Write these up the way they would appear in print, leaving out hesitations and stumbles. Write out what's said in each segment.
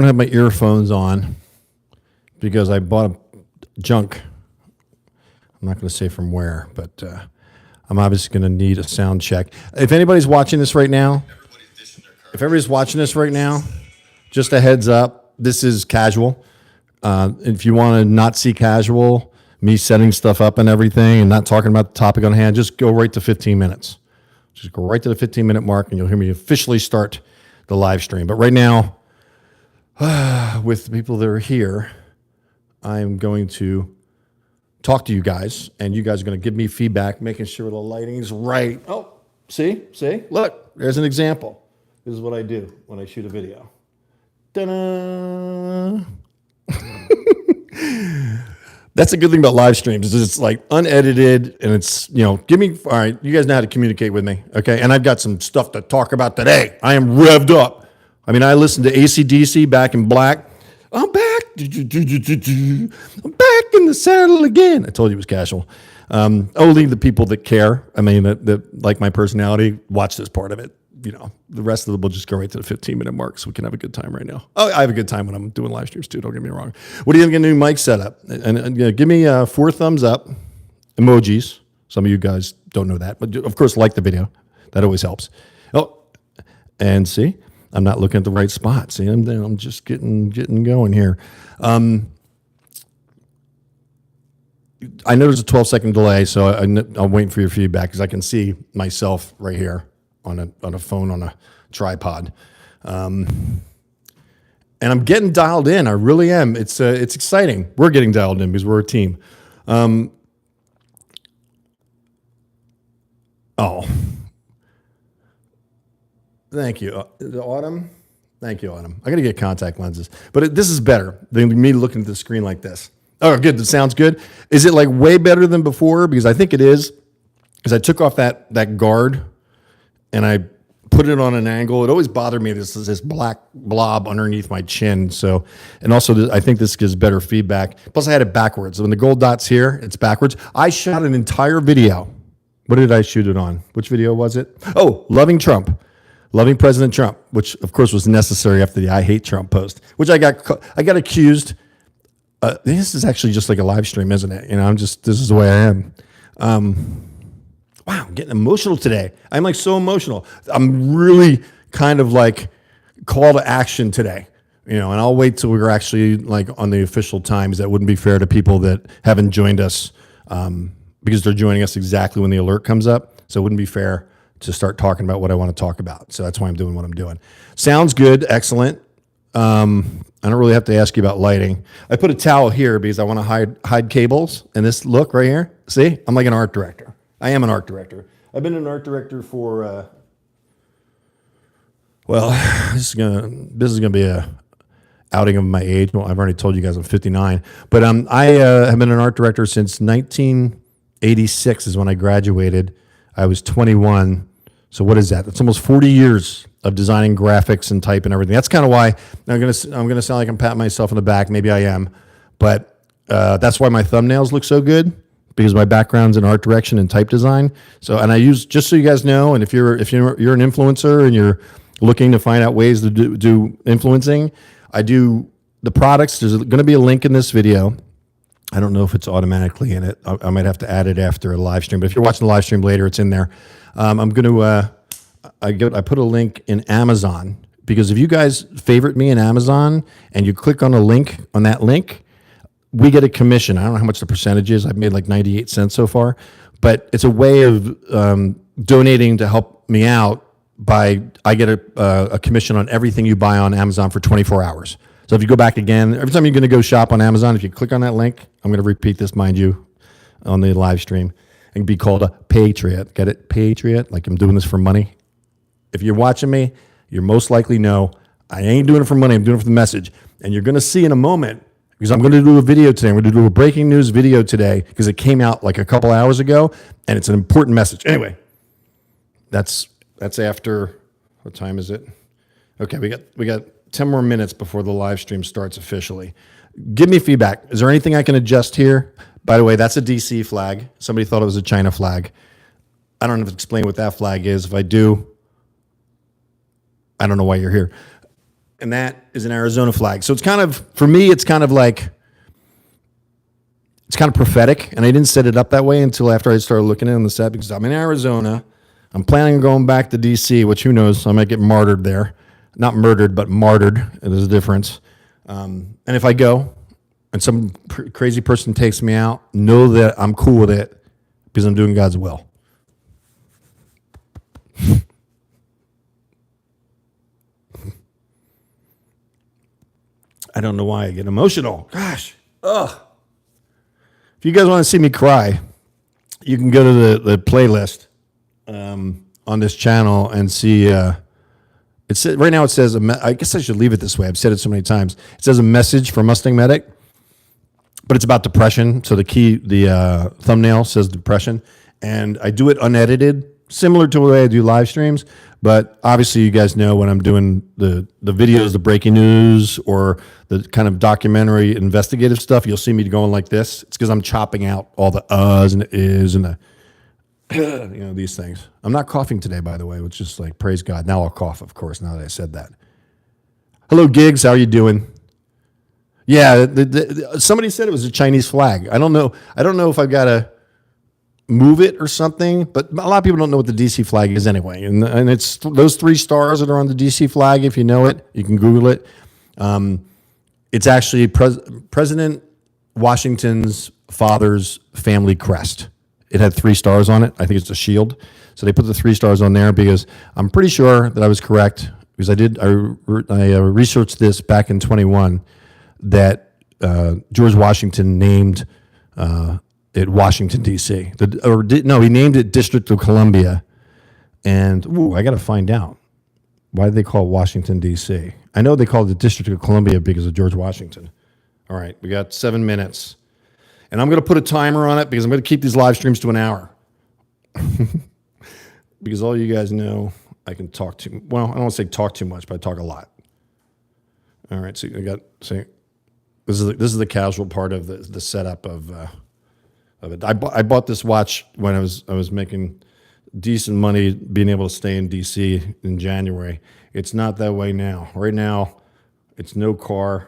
have my earphones on because I bought a junk. I'm not going to say from where, but I'm obviously going to need a sound check. If anybody's watching this right now, just a heads up, this is casual. If you want to not see casual, me setting stuff up and everything and not talking about the topic on hand, just go right to 15 minutes. Just go right to the 15-minute mark and you'll hear me officially start the live stream. But right now, with the people that are here, I am going to talk to you guys, and you guys are going to give me feedback, making sure the lighting is right. Oh, see? Look, there's an example. This is what I do when I shoot a video. Ta-da! That's a good thing about live streams is it's like unedited and it's, all right, you guys know how to communicate with me, okay? And I've got some stuff to talk about today. I am revved up. I mean, I listened to AC/DC, Back in Black. I'm back. I'm back in the saddle again. I told you it was casual. Only the people that care, that like my personality, watch this part of it. The rest of them will just go right to the 15-minute mark so we can have a good time right now. Oh, I have a good time when I'm doing live streams too, don't get me wrong. What do you think of a new mic setup? And give me 4 thumbs up, emojis. Some of you guys don't know that, but of course, like the video. That always helps. Oh, and see, I'm not looking at the right spot. See, I'm just getting going here. I know there's a 12-second delay, so I'm waiting for your feedback because I can see myself right here on a phone on a tripod, and I'm getting dialed in. I really am. It's exciting. We're getting dialed in because we're a team. Thank you, Autumn. Thank you, Autumn. I got to get contact lenses, but this is better than me looking at the screen like this. Oh, good. That sounds good. Is it like way better than before? Because I think it is. Because I took off that guard and I put it on an angle. It always bothered me. This black blob underneath my chin. So, and also I think this gives better feedback. Plus, I had it backwards. When the gold dot's here, it's backwards. I shot an entire video. What did I shoot it on? Which video was it? Oh, loving President Trump, which of course was necessary after the "I hate Trump" post, which I got accused. This is actually just like a live stream, isn't it? This is the way I am. Wow, I'm getting emotional today. I'm like so emotional. I'm really kind of like call to action today, and I'll wait till we're actually like on the official times. That wouldn't be fair to people that haven't joined us because they're joining us exactly when the alert comes up. So it wouldn't be fair to start talking about what I want to talk about. So that's why I'm doing what I'm doing. Sounds good. Excellent. I don't really have to ask you about lighting. I put a towel here because I want to hide cables. And this look right here, see, I'm like an art director. I am an art director. I've been an art director for, this is gonna be a outing of my age. Well, I've already told you guys I'm 59, but I have been an art director since 1986 is when I graduated. I was 21. So what is that? That's almost 40 years of designing graphics and type and everything. That's kind of why I'm gonna sound like I'm patting myself on the back. Maybe I am, but that's why my thumbnails look so good because my background's in art direction and type design. So, and I use, just so you guys know, and if you're an influencer and you're looking to find out ways to do influencing, I do the products. There's going to be a link in this video. I don't know if it's automatically in it. I might have to add it after a live stream, but if you're watching the live stream later, it's in there. I'm going to, I put a link in Amazon because if you guys favorite me in Amazon and you click on a link, on that link, we get a commission. I don't know how much the percentage is. I've made like 98 cents so far, but it's a way of donating to help me out I get a commission on everything you buy on Amazon for 24 hours. So if you go back again, every time you're going to go shop on Amazon, if you click on that link, I'm going to repeat this, mind you, on the live stream, and be called a patriot. Get it? Patriot? Like I'm doing this for money. If you're watching me, you most likely know I ain't doing it for money. I'm doing it for the message. And you're going to see in a moment, because I'm going to do a video today. I'm going to do a breaking news video today because it came out like a couple hours ago, and it's an important message. Anyway, that's after, what time is it? Okay, we got 10 more minutes before the live stream starts officially. Give me feedback. Is there anything I can adjust here? By the way, that's a DC flag. Somebody thought it was a China flag. I don't have to explain what that flag is. If I do, I don't know why you're here. and that is an Arizona flag. So it's kind of, for me, it's kind of prophetic, and I didn't set it up that way until after I started looking at it on the set, because I'm in Arizona. I'm planning on going back to D.C., which who knows, I might get martyred there. Not murdered, but martyred. There's a difference. And if I go and some crazy person takes me out, know that I'm cool with it because I'm doing God's will. I don't know why I get emotional. Gosh. Ugh. If you guys want to see me cry, you can go to the playlist on this channel and see. It's right now. It says, I guess I should leave it this way. I've said it so many times. It says a message from MustangMedic, but it's about depression. So the thumbnail says depression, and I do it unedited, similar to the way I do live streams. But obviously, you guys know when I'm doing the videos, the breaking news, or the kind of documentary investigative stuff, you'll see me going like this. It's because I'm chopping out all the uhs and the is and the these things. I'm not coughing today, by the way, which is like, praise God. Now I'll cough, of course, now that I said that. Hello, Gigs. How are you doing? Yeah, somebody said it was a Chinese flag. I don't know. I don't know if I've got to move it or something, but a lot of people don't know what the DC flag is anyway. And it's those 3 stars that are on the DC flag. If you know it, you can Google it. It's actually President Washington's father's family crest. It had 3 stars on it. I think it's a shield. So they put the 3 stars on there because I'm pretty sure that I was correct, because I researched this back in 21, that George Washington named it Washington, D.C. He named it District of Columbia. And I got to find out. Why did they call it Washington, D.C.? I know they called it the District of Columbia because of George Washington. All right, we got 7 minutes. And I'm going to put a timer on it because I'm going to keep these live streams to an hour. Because all you guys know, I can talk too, well, I don't want to say talk too much, but I talk a lot. All right, so this is the casual part of the setup of it. I bought this watch when I was making decent money, being able to stay in DC in January. It's not that way now. Right now, it's no car.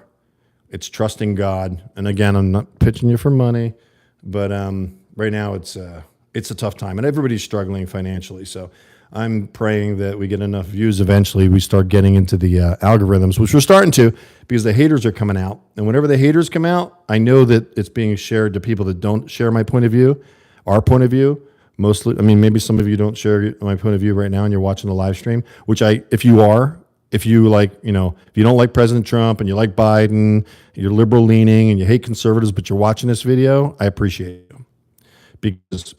It's trusting God. And again, I'm not pitching you for money, but right now it's a tough time, and everybody's struggling financially. So I'm praying that we get enough views eventually. We start getting into the algorithms, which we're starting to, because the haters are coming out. And whenever the haters come out, I know that it's being shared to people that don't share my point of view, our point of view. Mostly, I mean, maybe some of you don't share my point of view right now and you're watching the live stream, which if you don't like President Trump and you like Biden, you're liberal leaning and you hate conservatives, but you're watching this video, I appreciate you. Because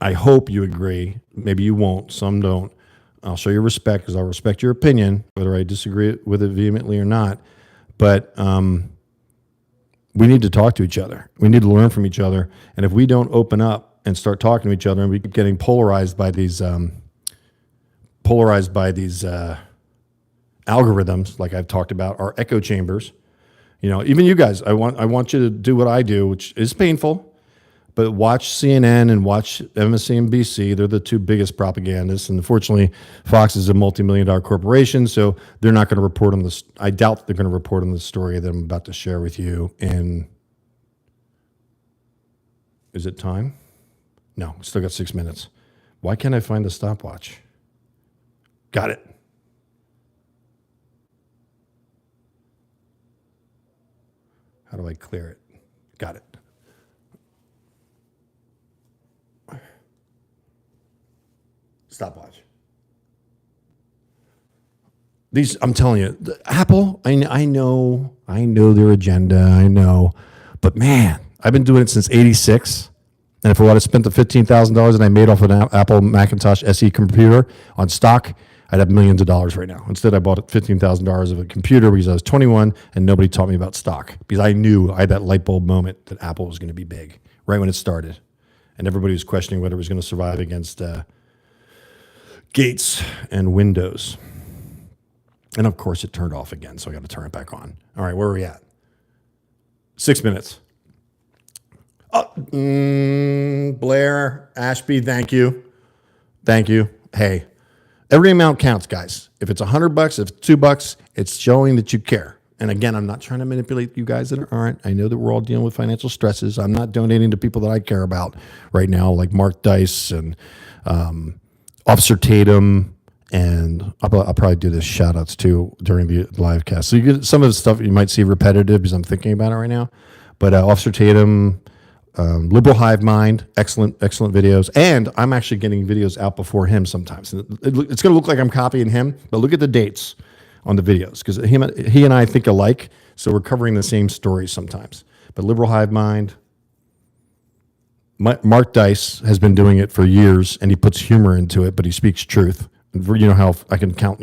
I hope you agree. Maybe you won't. Some don't. I'll show you respect because I'll respect your opinion, whether I disagree with it vehemently or not. But we need to talk to each other. We need to learn from each other. And if we don't open up and start talking to each other, and we keep getting polarized by these algorithms, like I've talked about, our echo chambers. Even you guys, I want you to do what I do, which is painful. But watch CNN and watch MSNBC. They're the 2 biggest propagandists. And unfortunately, Fox is a multi-million-dollar corporation, so they're not going to report on this. I doubt they're going to report on the story that I'm about to share with you in, is it time? No, still got 6 minutes. Why can't I find the stopwatch? Got it. How do I clear it? Got it. Stopwatch. I'm telling you, Apple, I know their agenda, I know. But man, I've been doing it since 86. And if I would have spent the $15,000 that I made off an Apple Macintosh SE computer on stock, I'd have millions of dollars right now. Instead, I bought $15,000 of a computer because I was 21 and nobody taught me about stock, because I knew I had that light bulb moment that Apple was going to be big right when it started. And everybody was questioning whether it was going to survive against Gates and Windows. And of course, it turned off again, so I got to turn it back on. All right, where are we at? 6 minutes. Blair Ashby, thank you. Hey, Every amount counts, guys. If it's $100, if it's $2, it's showing that you care. And again, I'm not trying to manipulate you guys that aren't. I know that we're all dealing with financial stresses. I'm not donating to people that I care about right now, like Mark Dice and Officer Tatum. And I'll probably do this shout outs too during the live cast. So you get some of the stuff you might see repetitive because I'm thinking about it right now. But Officer Tatum, Liberal Hive Mind, excellent videos. And I'm actually getting videos out before him sometimes. It's going to look like I'm copying him, but look at the dates on the videos because he and I think alike. So we're covering the same stories sometimes. But Liberal Hive Mind, Mark Dice has been doing it for years, and he puts humor into it, but he speaks truth. You know how I can count,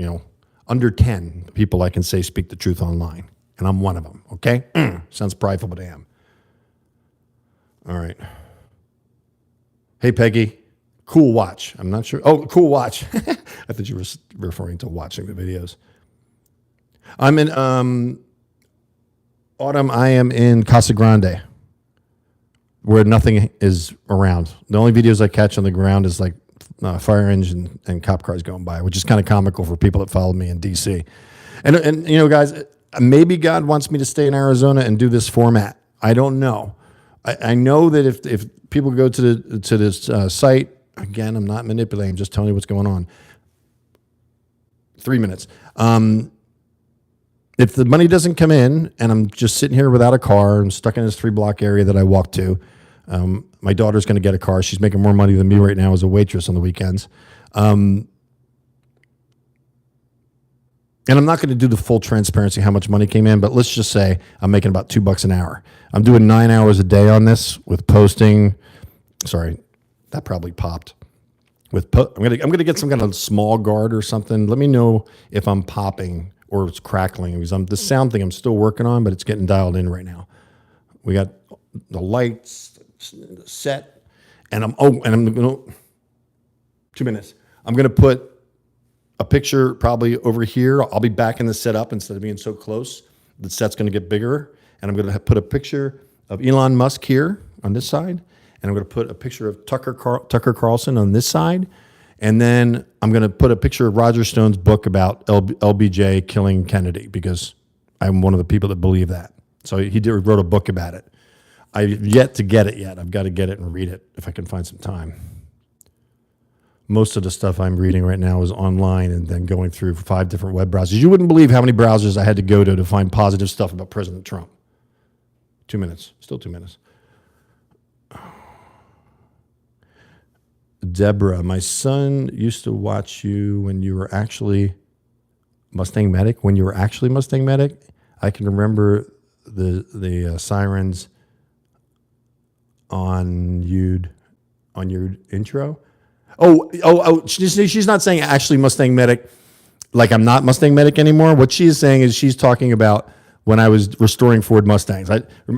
under 10 people I can say speak the truth online, and I'm one of them, okay? Sounds prideful, but I am. All right. Hey, Peggy, cool watch. I'm not sure. Oh, cool watch. I thought you were referring to watching the videos. I'm in Autumn. I am in Casa Grande, where nothing is around. The only videos I catch on the ground is like fire engine and cop cars going by, which is kind of comical for people that follow me in DC. And guys, maybe God wants me to stay in Arizona and do this format. I don't know. I know that if people go to this site, again, I'm not manipulating. I'm just telling you what's going on. 3 minutes. If the money doesn't come in and I'm just sitting here without a car, I'm stuck in this 3-block area that I walk to. My daughter's going to get a car. She's making more money than me right now as a waitress on the weekends. And I'm not going to do the full transparency how much money came in, but let's just say I'm making about $2 an hour. I'm doing 9 hours a day on this with posting. Sorry, that probably popped. I'm gonna get some kind of small guard or something. Let me know if I'm popping or it's crackling because the sound thing I'm still working on, but it's getting dialed in right now. We got the lights set, and I'm gonna 2 minutes. I'm gonna put a picture probably over here. I'll be back in the setup instead of being so close. The set's gonna get bigger, and I'm gonna put a picture of Elon Musk here on this side, and I'm gonna put a picture of Tucker Carlson on this side, and then I'm gonna put a picture of Roger Stone's book about LBJ killing Kennedy because I'm one of the people that believe that. So he wrote a book about it. I've yet to get it yet. I've got to get it and read it if I can find some time. Most of the stuff I'm reading right now is online and then going through 5 different web browsers. You wouldn't believe how many browsers I had to go to find positive stuff about President Trump. 2 minutes. Still 2 minutes. Deborah, my son used to watch you when you were actually MustangMedic. When you were actually MustangMedic, I can remember the sirens on your intro. Oh! She's not saying actually MustangMedic, like I'm not MustangMedic anymore. What she is saying is she's talking about when I was restoring Ford Mustangs.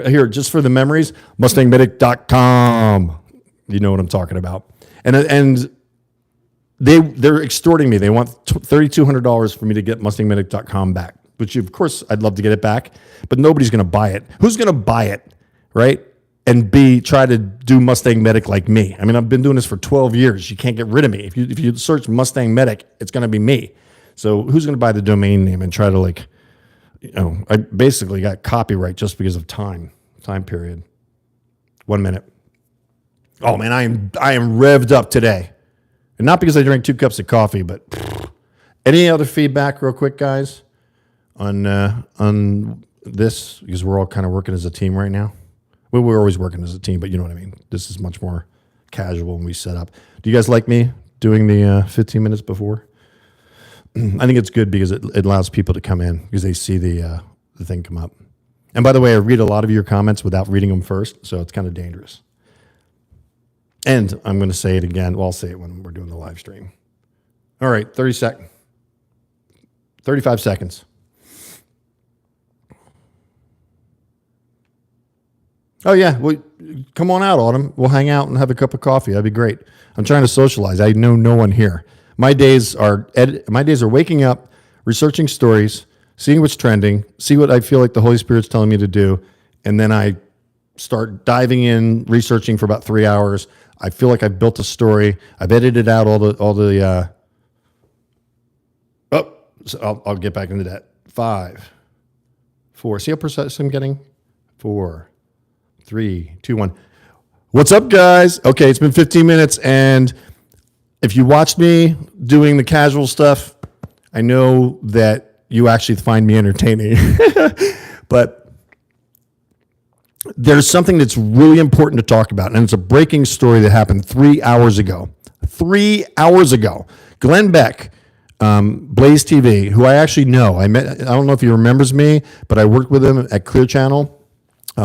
Here, just for the memories, MustangMedic.com. You know what I'm talking about. And they're extorting me. They want $3,200 for me to get MustangMedic.com back, which of course I'd love to get it back, but nobody's going to buy it. Who's going to buy it, right? And try to do Mustang Medic like me. I mean, I've been doing this for 12 years. You can't get rid of me. If you search Mustang Medic, it's going to be me. So who's going to buy the domain name and try to I basically got copyright just because of time period. 1 minute. Oh man, I am revved up today. And not because I drank 2 cups of coffee, but any other feedback real quick, guys, on this? Because we're all kind of working as a team right now. Well, we're always working as a team, but you know what I mean. This is much more casual when we set up. Do you guys like me doing the 15 minutes before? I think it's good because it allows people to come in because they see the thing come up. And by the way, I read a lot of your comments without reading them first, so it's kind of dangerous. And I'm going to say it again. Well, I'll say it when we're doing the live stream. All right, 35 seconds. Oh, yeah. Well, come on out, Autumn. We'll hang out and have a cup of coffee. That'd be great. I'm trying to socialize. I know no one here. My days are waking up, researching stories, seeing what's trending, see what I feel like the Holy Spirit's telling me to do, and then I start diving in, researching for about 3 hours. I feel like I've built a story. I've edited out all the So I'll get back into that. 5, 4. See how precise I'm getting? 4, 3, 2, 1. What's up, guys? Okay, it's been 15 minutes, and if you watched me doing the casual stuff, I know that you actually find me entertaining. But there's something that's really important to talk about, and it's a breaking story that happened 3 hours ago. 3 hours ago. Glenn Beck, Blaze TV, who I actually know. I don't know if he remembers me, but I worked with him at Clear Channel,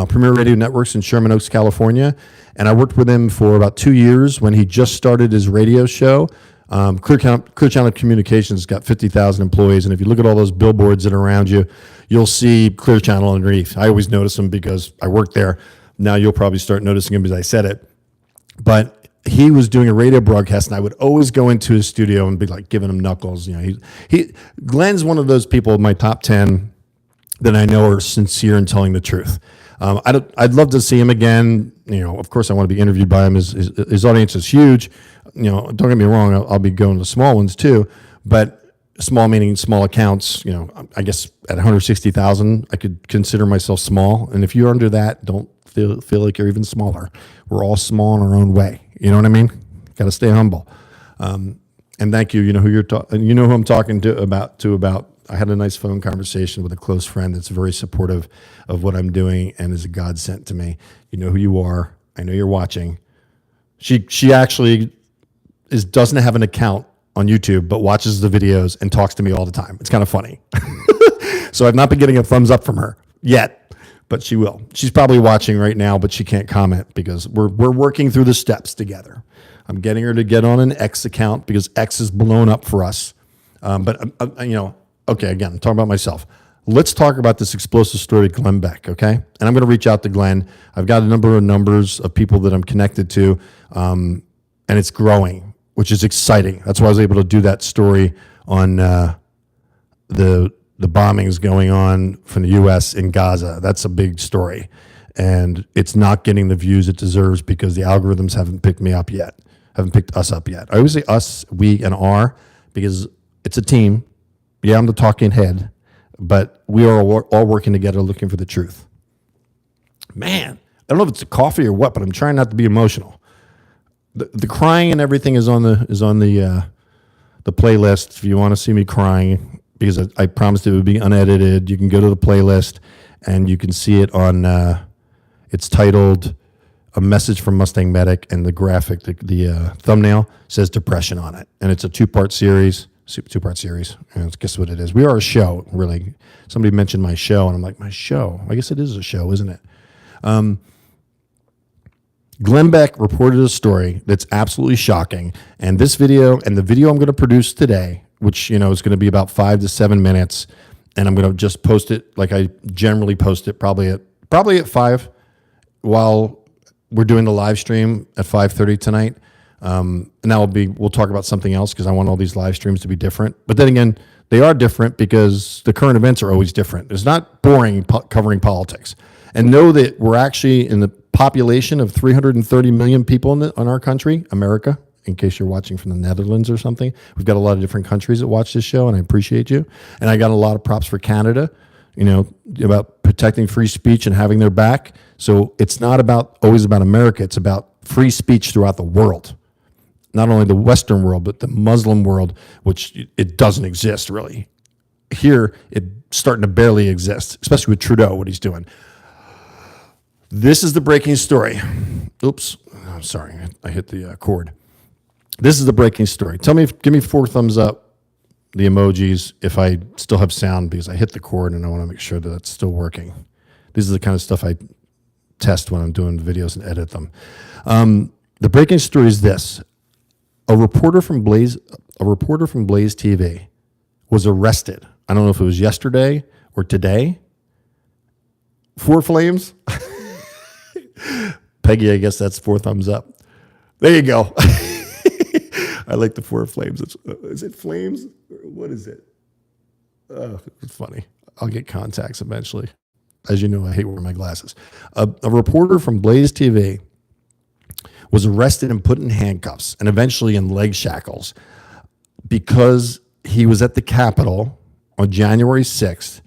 Premier Radio Networks in Sherman Oaks, California. And I worked with him for about 2 years when he just started his radio show. Clear Channel Communications got 50,000 employees. And if you look at all those billboards that are around you, you'll see Clear Channel underneath. I always notice them because I worked there. Now you'll probably start noticing them because I said it. But he was doing a radio broadcast, and I would always go into his studio and be like giving him knuckles. You know, Glenn's one of those people in my top 10 that I know are sincere in telling the truth. I'd love to see him again. You know, of course, I want to be interviewed by him. His audience is huge. You know, don't get me wrong. I'll be going to small ones too, but small meaning small accounts. You know, I guess at 160,000, I could consider myself small. And if you're under that, don't feel like you're even smaller. We're all small in our own way. You know what I mean? Got to stay humble. And thank you. You know who you know who I'm talking to about. I had a nice phone conversation with a close friend that's very supportive of what I'm doing and is a godsend to me. You know who you are. I know you're watching. She actually doesn't have an account on YouTube, but watches the videos and talks to me all the time. It's kind of funny. So I've not been getting a thumbs up from her yet, but she will. She's probably watching right now, but she can't comment because we're working through the steps together. I'm getting her to get on an X account because X is blown up for us. But you know, okay, again, I'm talking about myself. Let's talk about this explosive story of Glenn Beck, okay? And I'm going to reach out to Glenn. I've got a number of numbers of people that I'm connected to, and it's growing, which is exciting. That's why I was able to do that story on the bombings going on from the U.S. in Gaza. That's a big story, and it's not getting the views it deserves because the algorithms haven't picked me up yet, haven't picked us up yet. I always say us, we, and our because it's a team. Yeah, I'm the talking head, but we are all working together looking for the truth. Man, I don't know if it's a coffee or what, but I'm trying not to be emotional. The crying and everything is on the playlist. If you want to see me crying, because I promised it would be unedited, you can go to the playlist and you can see it on. It's titled "A Message from MustangMedic," and the graphic, the thumbnail says "Depression" on it, and it's a two-part series. And guess what it is? We are a show, really. Somebody mentioned my show, and I'm like, my show? I guess it is a show, isn't it? Glenn Beck reported a story that's absolutely shocking. And this video, and the video I'm going to produce today, which, you know, is going to be about 5 to 7 minutes, and I'm going to just post it like I generally post it, probably at 5, while we're doing the live stream at 5:30 tonight. And we'll talk about something else because I want all these live streams to be different. But then again, they are different because the current events are always different. It's not boring covering politics. And know that we're actually in the population of 330 million people in our country, America, in case you're watching from the Netherlands or something. We've got a lot of different countries that watch this show, and I appreciate you. And I got a lot of props for Canada, you know, about protecting free speech and having their back. So it's not always about America. It's about free speech throughout the world. Not only the Western world, but the Muslim world, which it doesn't exist really. Here, it's starting to barely exist, especially with Trudeau, what he's doing. This is the breaking story. Oops, I'm sorry, I hit the cord. This is the breaking story. Give me 4 thumbs up, the emojis, if I still have sound, because I hit the cord and I want to make sure that it's still working. This is the kind of stuff I test when I'm doing videos and edit them. The breaking story is this. A reporter from Blaze TV was arrested. I don't know if it was yesterday or today. 4 flames. Peggy, I guess that's 4 thumbs up. There you go. I like the 4 flames. Is it flames? What is it? It's funny. I'll get contacts eventually. As you know, I hate wearing my glasses. A reporter from Blaze TV was arrested and put in handcuffs and eventually in leg shackles because he was at the Capitol on January 6th,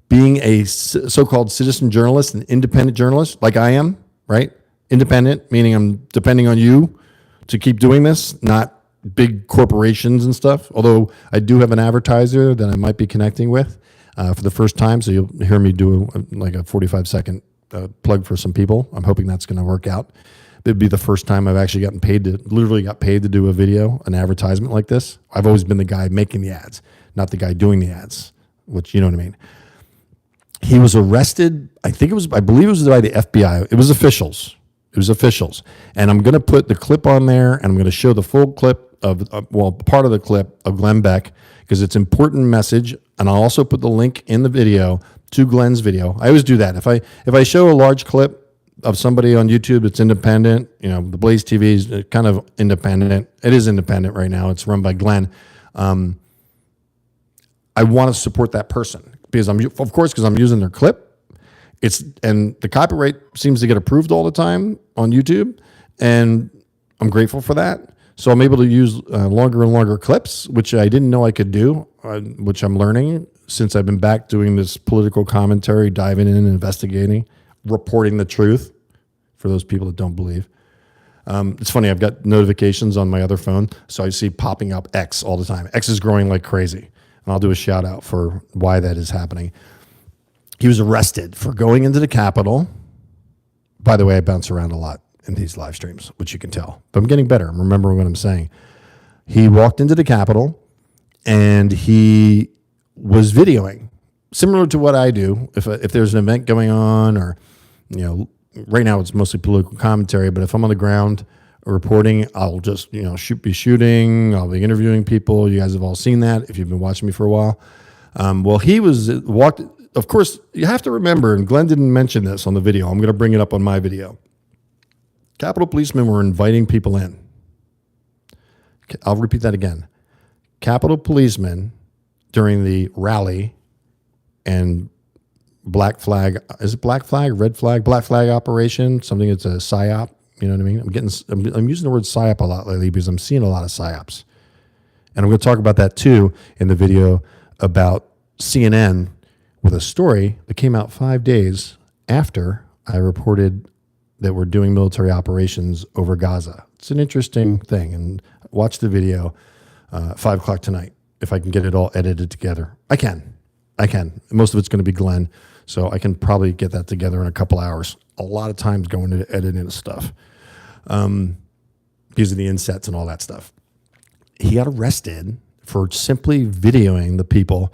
being a so-called citizen journalist, an independent journalist, like I am, right? Independent, meaning I'm depending on you to keep doing this, not big corporations and stuff. Although I do have an advertiser that I might be connecting with for the first time. So you'll hear me do like a 45-second plug for some people. I'm hoping that's going to work out. It'd be the first time I've actually literally got paid to do a video, an advertisement like this. I've always been the guy making the ads, not the guy doing the ads, which you know what I mean. He was arrested. I believe it was by the FBI. It was officials. And I'm going to put the clip on there, and I'm going to show the full clip part of the clip of Glenn Beck, because it's an important message. And I'll also put the link in the video to Glenn's video. I always do that. If I show a large clip of somebody on YouTube that's independent, the Blaze TV is kind of independent. It is independent right now. It's run by Glenn. I want to support that person because I'm using their clip. And the copyright seems to get approved all the time on YouTube, and I'm grateful for that. So I'm able to use longer and longer clips, which I didn't know I could do, which I'm learning since I've been back doing this political commentary, diving in and investigating, reporting the truth for those people that don't believe. It's funny, I've got notifications on my other phone, so I see popping up X all the time. X is growing like crazy, and I'll do a shout out for why that is happening. He was arrested for going into the Capitol. By the way, I bounce around a lot in these live streams, which you can tell, but I'm getting better. I'm remembering what I'm saying. He walked into the Capitol and he was videoing, similar to what I do. If there's an event going on, or right now it's mostly political commentary, but if I'm on the ground reporting, I'll just be shooting. I'll be interviewing people. You guys have all seen that if you've been watching me for a while. Well, he was walked. Of course, you have to remember, and Glenn didn't mention this on the video. I'm going to bring it up on my video. Capitol policemen were inviting people in. I'll repeat that again. Capitol policemen during the rally and black flag, is it black flag, red flag, black flag operation, something that's a PSYOP, you know what I mean? I'm using the word PSYOP a lot lately because I'm seeing a lot of PSYOPs. And I'm going to talk about that too in the video about CNN with a story that came out 5 days after I reported that we're doing military operations over Gaza. It's an interesting thing. And watch the video 5 o'clock tonight if I can get it all edited together. I can. Most of it's going to be Glenn, so I can probably get that together in a couple hours. A lot of times going into editing stuff because of the insets and all that stuff. He got arrested for simply videoing the people,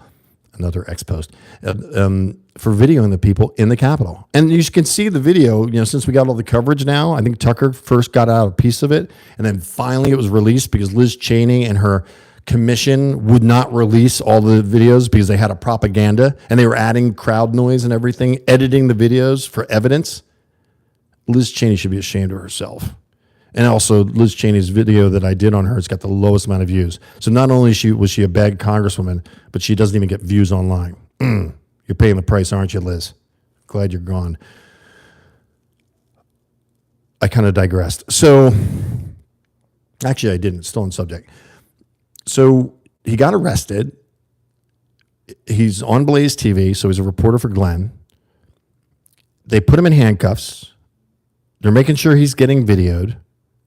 another ex-post, for videoing the people in the Capitol. And you can see the video, since we got all the coverage now. I think Tucker first got out a piece of it, and then finally it was released because Liz Cheney and her commission would not release all the videos because they had a propaganda, and they were adding crowd noise and everything, editing the videos for evidence. Liz Cheney should be ashamed of herself. And also, Liz Cheney's video that I did on her, it's got the lowest amount of views. So not only was she a bad congresswoman, but she doesn't even get views online. You're paying the price, aren't you, Liz? Glad you're gone. I kind of digressed. So, actually, I didn't. Still on subject. So he got arrested. He's on Blaze TV, so he's a reporter for Glenn. They put him in handcuffs. They're making sure he's getting videoed.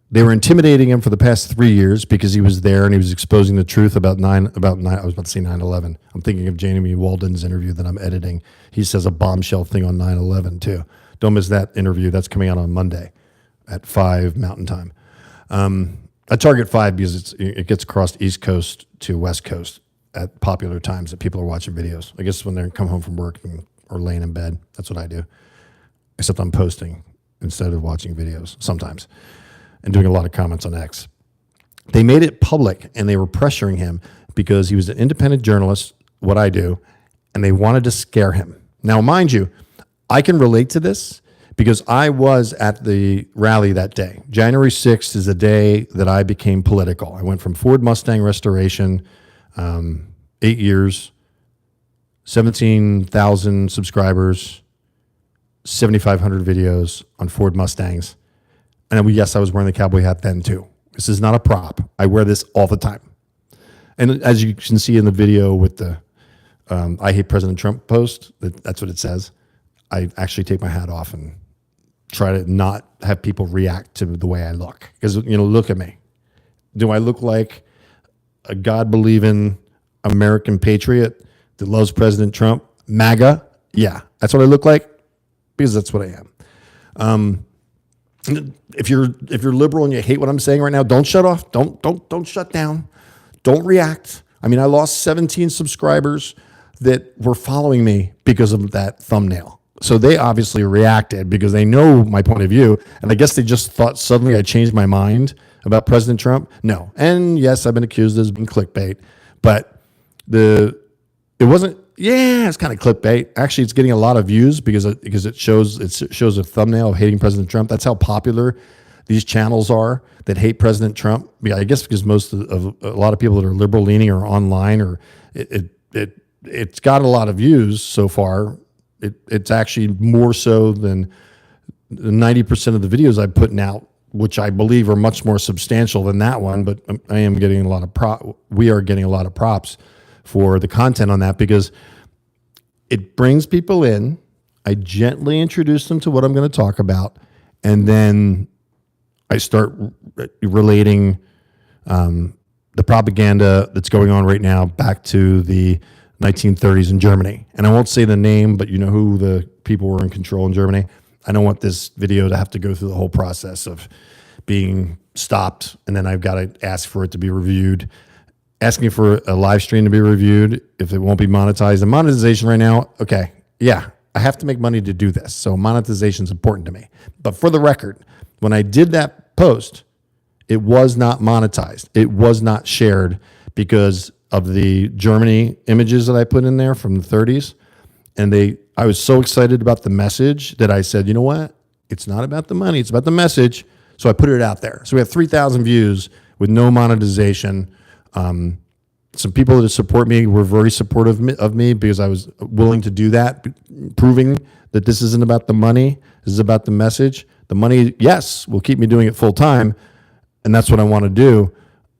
They were intimidating him for the past 3 years because he was there and he was exposing the truth about 9/11. I was about to say 9/11. I'm thinking of Jamie Walden's interview that I'm editing. He says a bombshell thing on 9/11 too. Don't miss that interview. That's coming out on Monday at 5 Mountain Time. I target 5 because it gets across East Coast to West Coast at popular times that people are watching videos. I guess when they come home from work or laying in bed. That's what I do. Except I'm posting instead of watching videos sometimes and doing a lot of comments on X. They made it public, and they were pressuring him because he was an independent journalist, what I do, and they wanted to scare him. Now, mind you, I can relate to this because I was at the rally that day. January 6th is the day that I became political. I went from Ford Mustang restoration, 8 years, 17,000 subscribers, 7,500 videos on Ford Mustangs. And yes, I was wearing the cowboy hat then too. This is not a prop. I wear this all the time. And as you can see in the video with the I hate President Trump post. That's what it says. I actually take my hat off and try to not have people react to the way I look. Because, look at me. Do I look like a God-believing American patriot that loves President Trump? MAGA? Yeah. That's what I look like, because that's what I am. If you're liberal and you hate what I'm saying right now, don't shut off. Don't shut down. Don't react. I mean, I lost 17 subscribers that were following me because of that thumbnail. So they obviously reacted because they know my point of view. And I guess they just thought suddenly I changed my mind about President Trump. No. And yes, I've been accused of being clickbait, but it wasn't. Yeah, it's kind of clickbait. Actually, it's getting a lot of views because it shows a thumbnail of hating President Trump. That's how popular these channels are that hate President Trump. Yeah, I guess because most of a lot of people that are liberal leaning are online, or it's got a lot of views so far. It's actually more so than 90% of the videos I'm putting out, which I believe are much more substantial than that one. But I am getting a lot of we are getting a lot of props for the content on that, because it brings people in. I gently introduce them to what I'm going to talk about, and then I start relating the propaganda that's going on right now back to the 1930s in Germany. And I won't say the name, but you know who the people were in control in Germany. I don't want this video to have to go through the whole process of being stopped, and then I've got to ask for it to be reviewed. Asking for a live stream to be reviewed if it won't be monetized. And monetization right now, okay, yeah, I have to make money to do this. So monetization is important to me. But for the record, when I did that post, it was not monetized. It was not shared because of the Germany images that I put in there from the 30s. And I was so excited about the message that I said, you know what? It's not about the money. It's about the message. So I put it out there. So we have 3,000 views with no monetization. Some people that support me were very supportive of me because I was willing to do that, proving that this isn't about the money. This is about the message. The money, yes, will keep me doing it full time, and that's what I want to do.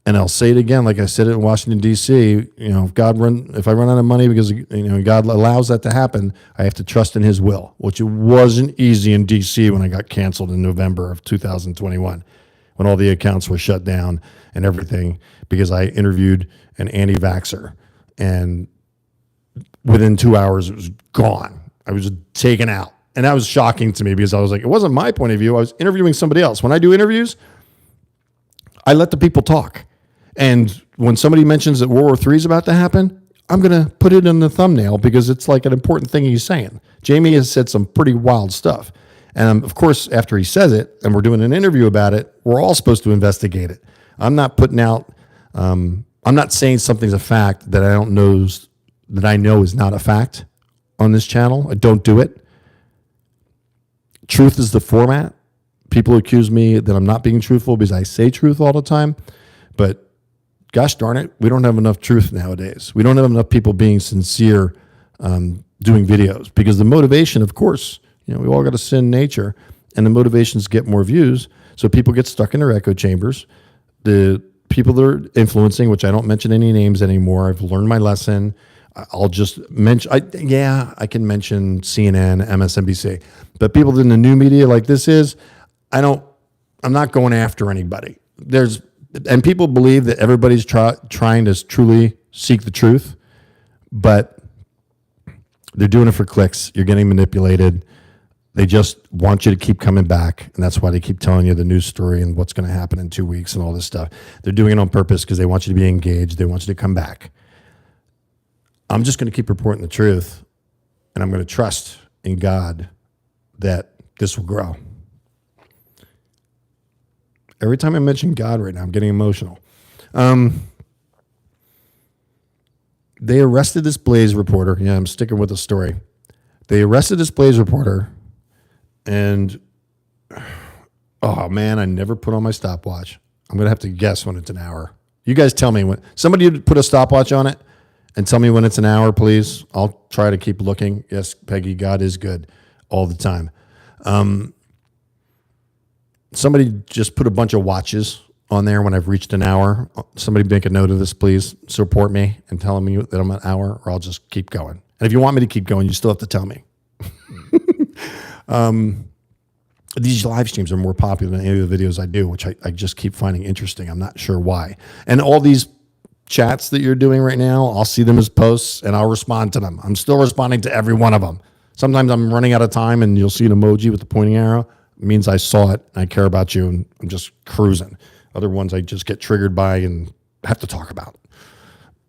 And I'll say it again, like I said it in Washington, D.C., if I run out of money because God allows that to happen, I have to trust in his will, which it wasn't easy in D.C. when I got canceled in November of 2021, when all the accounts were shut down and everything, because I interviewed an anti-vaxxer, and within 2 hours it was gone. I was just taken out. And that was shocking to me because I was like, it wasn't my point of view. I was interviewing somebody else. When I do interviews, I let the people talk. And when somebody mentions that World War III is about to happen, I'm going to put it in the thumbnail because it's like an important thing he's saying. Jamie has said some pretty wild stuff. And of course, after he says it and we're doing an interview about it, we're all supposed to investigate it. I'm not putting out, I'm not saying something's a fact that I know is not a fact on this channel. I don't do it. Truth is the format. People accuse me that I'm not being truthful because I say truth all the time. But gosh darn it, we don't have enough truth nowadays. We don't have enough people being sincere doing videos, because the motivation, of course, we all got a sin nature, and the motivations get more views. So people get stuck in their echo chambers. The people that are influencing, which I don't mention any names anymore. I've learned my lesson. I'll just mention, I can mention CNN, MSNBC, but people in the new media like this I'm not going after anybody. And people believe that everybody's trying to truly seek the truth, but they're doing it for clicks. You're getting manipulated. They just want you to keep coming back, and that's why they keep telling you the news story and what's going to happen in 2 weeks and all this stuff. They're doing it on purpose because they want you to be engaged. They want you to come back. I'm just going to keep reporting the truth, and I'm going to trust in God that this will grow. Every time I mention God right now, I'm getting emotional. They arrested this Blaze reporter. Yeah, I'm sticking with the story. They arrested this Blaze reporter, and oh man, I never put on my stopwatch. I'm going to have to guess when it's an hour. You guys tell me when. Somebody put a stopwatch on it and tell me when it's an hour, please. I'll try to keep looking. Yes, Peggy, God is good all the time. Somebody just put a bunch of watches on there when I've reached an hour. Somebody make a note of this, please. Support me and tell me that I'm an hour, or I'll just keep going. And if you want me to keep going, you still have to tell me. These live streams are more popular than any of the videos I do, which I just keep finding interesting. I'm not sure why. And all these chats that you're doing right now, I'll see them as posts and I'll respond to them. I'm still responding to every one of them. Sometimes I'm running out of time and you'll see an emoji with the pointing arrow. It means I saw it and I care about you and I'm just cruising. Other ones I just get triggered by and have to talk about.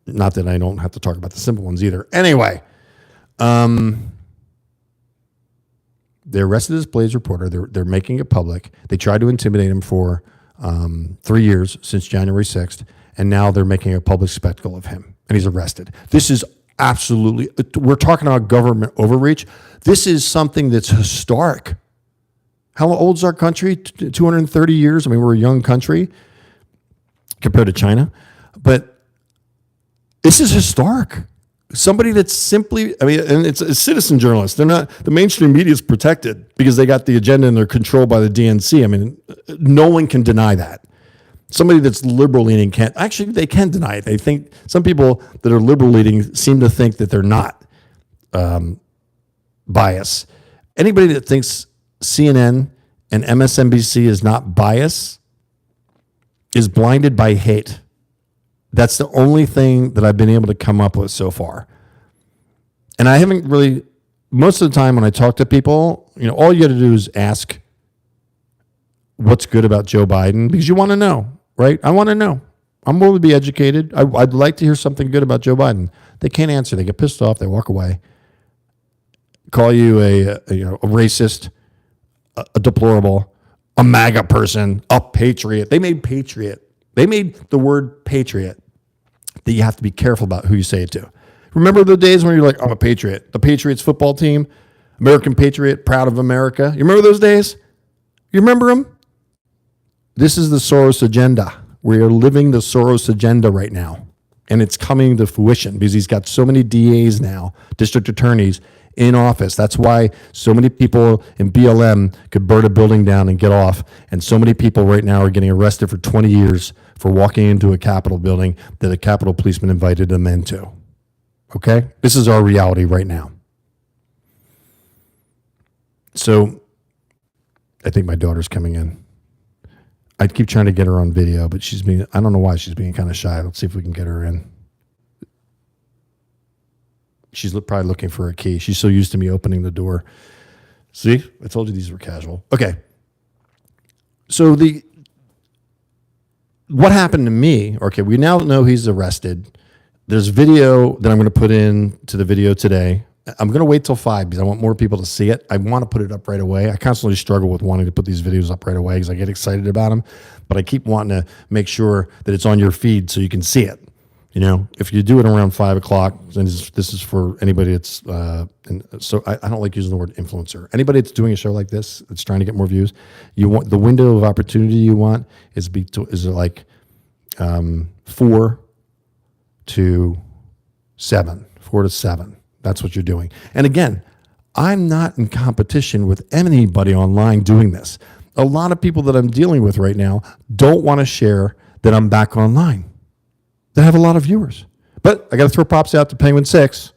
Not that I don't have to talk about the simple ones either. Anyway, they arrested this Blaze reporter. They're making it public. They tried to intimidate him for 3 years, since January 6th, and now they're making a public spectacle of him, and he's arrested. This is absolutely, we're talking about government overreach. This is something that's historic. How old is our country? 230 years. I mean, we're a young country compared to China, but this is historic. Somebody that's simply, I mean, and it's a citizen journalist. They're not, the mainstream media is protected because they got the agenda and they're controlled by the DNC. I mean, no one can deny that. Somebody that's liberal leaning can't, actually, they can deny it. They think, some people that are liberal leaning seem to think that they're not biased. Anybody that thinks CNN and MSNBC is not biased is blinded by hate. That's the only thing that I've been able to come up with so far. And I haven't really, most of the time when I talk to people, you know, all you got to do is ask what's good about Joe Biden, because you want to know, right? I want to know. I'm willing to be educated. I'd like to hear something good about Joe Biden. They can't answer. They get pissed off. They walk away. Call you a racist, a deplorable, a MAGA person, a patriot. They made patriot. They made the word patriot that you have to be careful about who you say it to. Remember the days when you're like, I'm a patriot. The Patriots football team, American Patriot, proud of America. You remember those days? You remember them? This is the Soros agenda. We are living the Soros agenda right now. And it's coming to fruition because he's got so many DAs now, district attorneys, in office. That's why so many people in BLM could burn a building down and get off. And so many people right now are getting arrested for 20 years for walking into a Capitol building that a Capitol policeman invited them into. Okay? This is our reality right now. So I think my daughter's coming in. I keep trying to get her on video, but I don't know why she's being kind of shy. Let's see if we can get her in. She's probably looking for a key. She's so used to me opening the door. See, I told you these were casual. Okay. So what happened to me? Okay, we now know he's arrested. There's video that I'm going to put in to the video today. I'm going to wait till 5 because I want more people to see it. I want to put it up right away. I constantly struggle with wanting to put these videos up right away because I get excited about them, but I keep wanting to make sure that it's on your feed so you can see it. You know, if you do it around 5 o'clock, then this is for anybody that's, so I don't like using the word influencer. Anybody that's doing a show like this, that's trying to get more views, you want the window of opportunity you want is like 4 to 7, 4 to 7. That's what you're doing. And again, I'm not in competition with anybody online doing this. A lot of people that I'm dealing with right now don't want to share that I'm back online. They have a lot of viewers. But I got to throw props out to Penguin 6.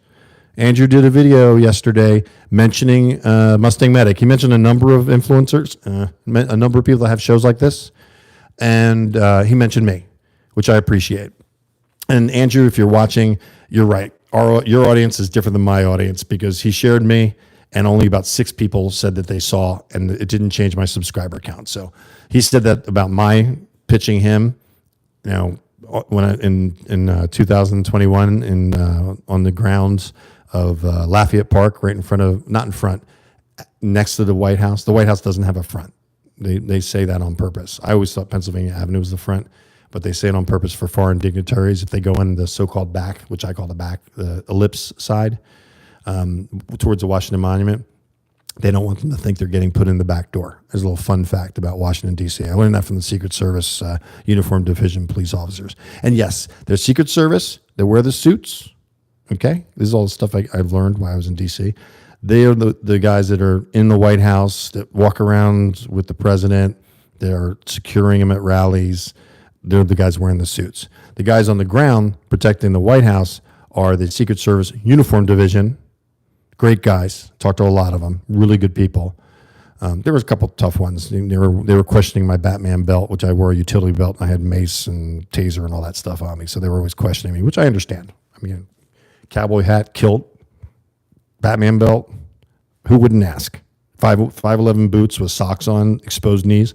Andrew did a video yesterday mentioning MustangMedic. He mentioned a number of influencers, a number of people that have shows like this. And he mentioned me, which I appreciate. And Andrew, if you're watching, you're right. Your audience is different than my audience because he shared me and only about 6 people said that they saw, and it didn't change my subscriber count. So he said that about my pitching him, you know, when in 2021 on the grounds of Lafayette Park, right in front of, not in front, next to the White House. The White House doesn't have a front. They say that on purpose. I always thought Pennsylvania Avenue was the front, but they say it on purpose for foreign dignitaries. If they go in the so-called back, which I call the back, the ellipse side, towards the Washington Monument, they don't want them to think they're getting put in the back door. There's a little fun fact about Washington, D.C. I learned that from the Secret Service Uniform Division police officers. And yes, they're Secret Service. They wear the suits. Okay? This is all the stuff I've learned while I was in D.C. They are the guys that are in the White House, that walk around with the president. They're securing him at rallies. They're the guys wearing the suits. The guys on the ground protecting the White House are the Secret Service Uniform Division. Great guys. Talked to a lot of them. Really good people. There was a couple tough ones. They were questioning my Batman belt, which I wore a utility belt. And I had mace and taser and all that stuff on me. So they were always questioning me, which I understand. I mean, cowboy hat, kilt, Batman belt. Who wouldn't ask? 5'11" boots with socks on, exposed knees.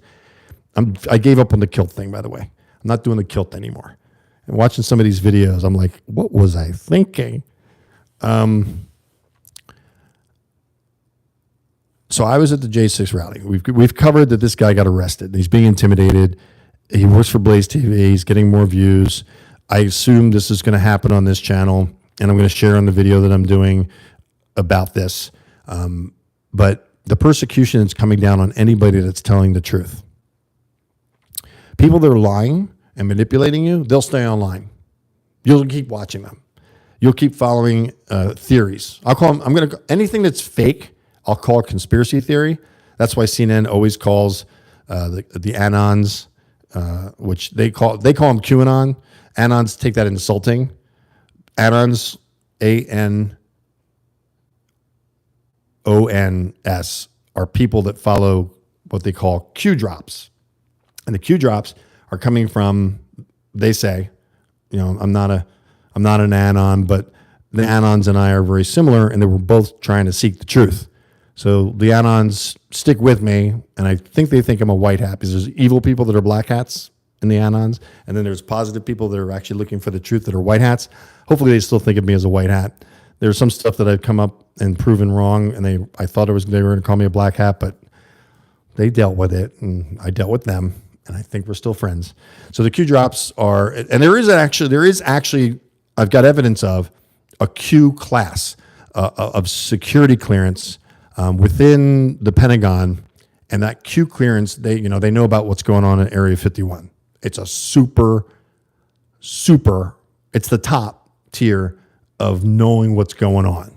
I gave up on the kilt thing, by the way. I'm not doing the kilt anymore. And watching some of these videos, I'm like, what was I thinking? So I was at the J6 rally. We've covered that this guy got arrested. He's being intimidated. He works for Blaze TV. He's getting more views. I assume this is going to happen on this channel, and I'm going to share on the video that I'm doing about this. But the persecution is coming down on anybody that's telling the truth. People that are lying and manipulating you, they'll stay online. You'll keep watching them. You'll keep following theories. I'll call them, anything that's fake, I'll call it conspiracy theory. That's why CNN always calls the Anons, which they call them QAnon. Anons take that insulting. Anons, ANONS, are people that follow what they call Q drops. And the Q drops are coming from, they say, I'm not an Anon, but the Anons and I are very similar, and they were both trying to seek the truth. So the Anons stick with me, and I think they think I'm a white hat, because there's evil people that are black hats in the Anons, and then there's positive people that are actually looking for the truth that are white hats. Hopefully they still think of me as a white hat. There's some stuff that I've come up and proven wrong, and I thought they were going to call me a black hat, but they dealt with it, and I dealt with them, and I think we're still friends. So the Q drops are, and there is actually, I've got evidence of a Q class of security clearance within the Pentagon, and that Q clearance, they know about what's going on in Area 51. It's a super, it's the top tier of knowing what's going on.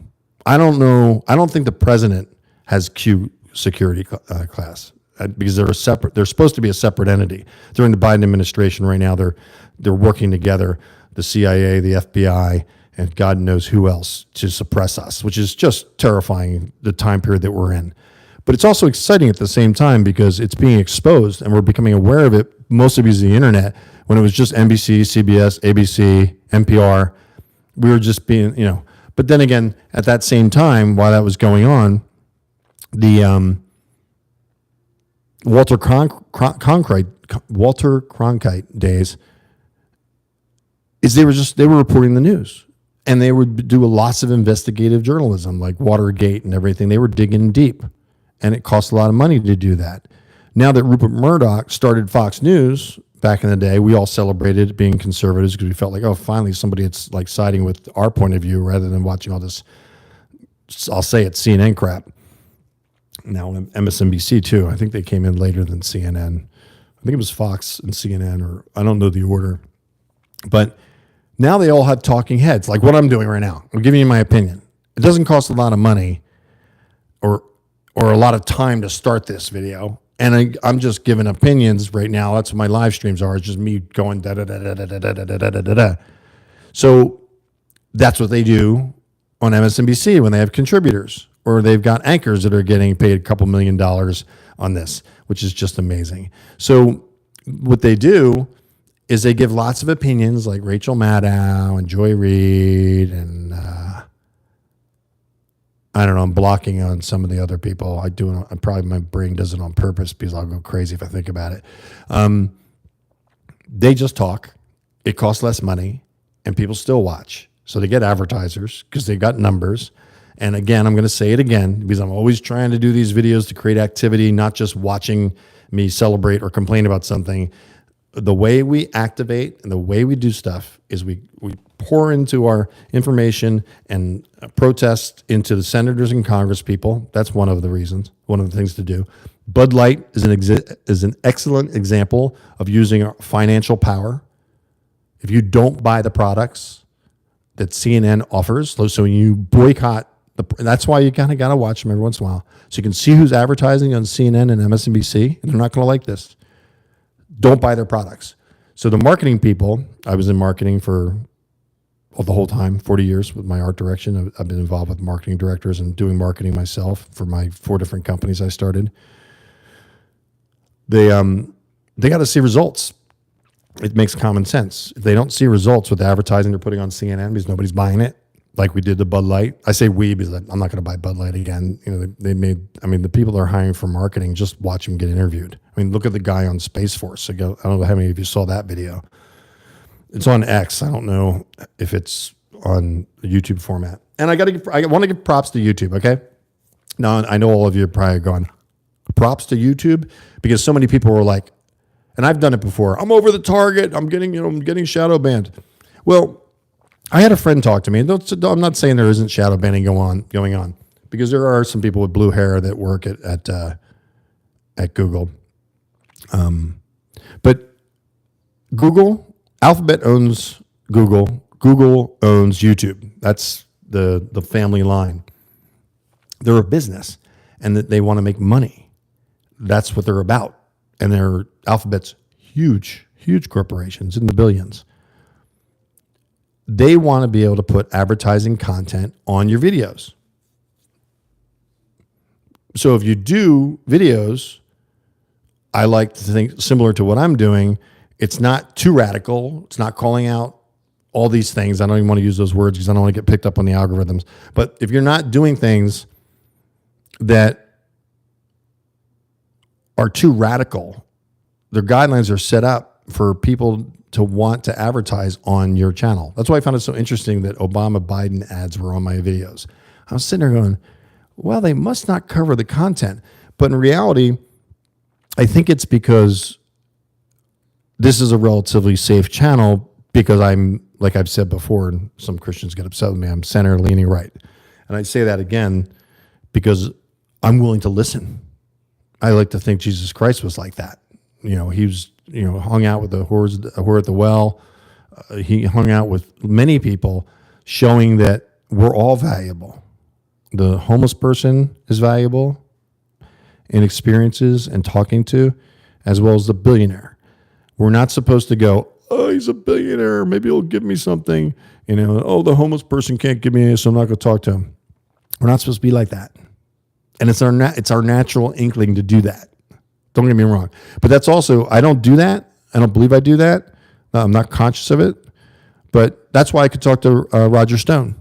I don't think the president has Q security class because they're separate. They're supposed to be a separate entity. During the Biden administration right now, they're working together, the CIA, the FBI, and God knows who else, to suppress us, which is just terrifying, the time period that we're in. But it's also exciting at the same time because it's being exposed and we're becoming aware of it, mostly because of the internet. When it was just NBC, CBS, ABC, NPR, we were just being, But then again, at that same time, while that was going on, the Walter Cronkite days, is they were reporting the news, and they would do lots of investigative journalism like Watergate and everything. They were digging deep, and it cost a lot of money to do that. Now that Rupert Murdoch started Fox News back in the day, we all celebrated being conservatives because we felt like, oh, finally somebody that's like siding with our point of view rather than watching all this, I'll say it, CNN crap. Now MSNBC too. I think they came in later than CNN. I think it was Fox and CNN, or I don't know the order. But now they all have talking heads, like what I'm doing right now. I'm giving you my opinion. It doesn't cost a lot of money or a lot of time to start this video. And I'm just giving opinions right now. That's what my live streams are. It's just me going da-da-da-da-da-da-da-da-da-da. So that's what they do on MSNBC when they have contributors, or they've got anchors that are getting paid a couple $1 million on this, which is just amazing. So what they do is they give lots of opinions, like Rachel Maddow and Joy Reid, and I don't know, I'm blocking on some of the other people. Probably my brain does it on purpose because I'll go crazy if I think about it. They just talk. It costs less money, and people still watch. So they get advertisers because they've got numbers. And again, I'm going to say it again because I'm always trying to do these videos to create activity, not just watching me celebrate or complain about something. The way we activate and the way we do stuff is we pour into our information and protest into the senators and Congress people. That's one of the reasons, one of the things to do. Bud Light is an excellent example of using our financial power. If you don't buy the products that CNN offers, so when you boycott, that's why you kind of got to watch them every once in a while. So you can see who's advertising on CNN and MSNBC, and they're not going to like this. Don't buy their products. So the marketing people, I was in marketing for the whole time, 40 years with my art direction. I've been involved with marketing directors and doing marketing myself for my 4 different companies I started. They got to see results. It makes common sense. If they don't see results with the advertising they're putting on CNN because nobody's buying it, like we did the Bud Light. I say we because I'm not going to buy Bud Light again. The people that are hiring for marketing, just watch them get interviewed. I mean, look at the guy on Space Force. I don't know how many of you saw that video. It's on X. I don't know if it's on the YouTube format. And I want to give props to YouTube, okay? Now, I know all of you are probably going, props to YouTube, because so many people were like, and I've done it before, I'm over the target, I'm getting shadow banned. Well, I had a friend talk to me. I'm not saying there isn't shadow banning going on, because there are some people with blue hair that work at Google. But Alphabet owns Google. Google owns YouTube. That's the family line. They're a business, and that they want to make money. That's what they're about. And Alphabet's huge corporations in the billions. They want to be able to put advertising content on your videos. So if you do videos, I like to think similar to what I'm doing. It's not too radical. It's not calling out all these things. I don't even want to use those words because I don't want to get picked up on the algorithms. But if you're not doing things that are too radical, their guidelines are set up for people to want to advertise on your channel. That's why I found it so interesting that Obama-Biden ads were on my videos. I was sitting there going, well, they must not cover the content. But in reality, I think it's because this is a relatively safe channel, because I'm, like I've said before, and some Christians get upset with me, I'm center leaning right. And I say that again because I'm willing to listen. I like to think Jesus Christ was like that. He was, hung out with the whore at the well. He hung out with many people, showing that we're all valuable. The homeless person is valuable in experiences and talking to, as well as the billionaire. We're not supposed to go, oh, he's a billionaire, maybe he'll give me something. Oh, the homeless person can't give me anything, so I'm not going to talk to him. We're not supposed to be like that. And it's our natural inkling to do that. Don't get me wrong. But that's also, I don't do that. I don't believe I do that. I'm not conscious of it. But that's why I could talk to Roger Stone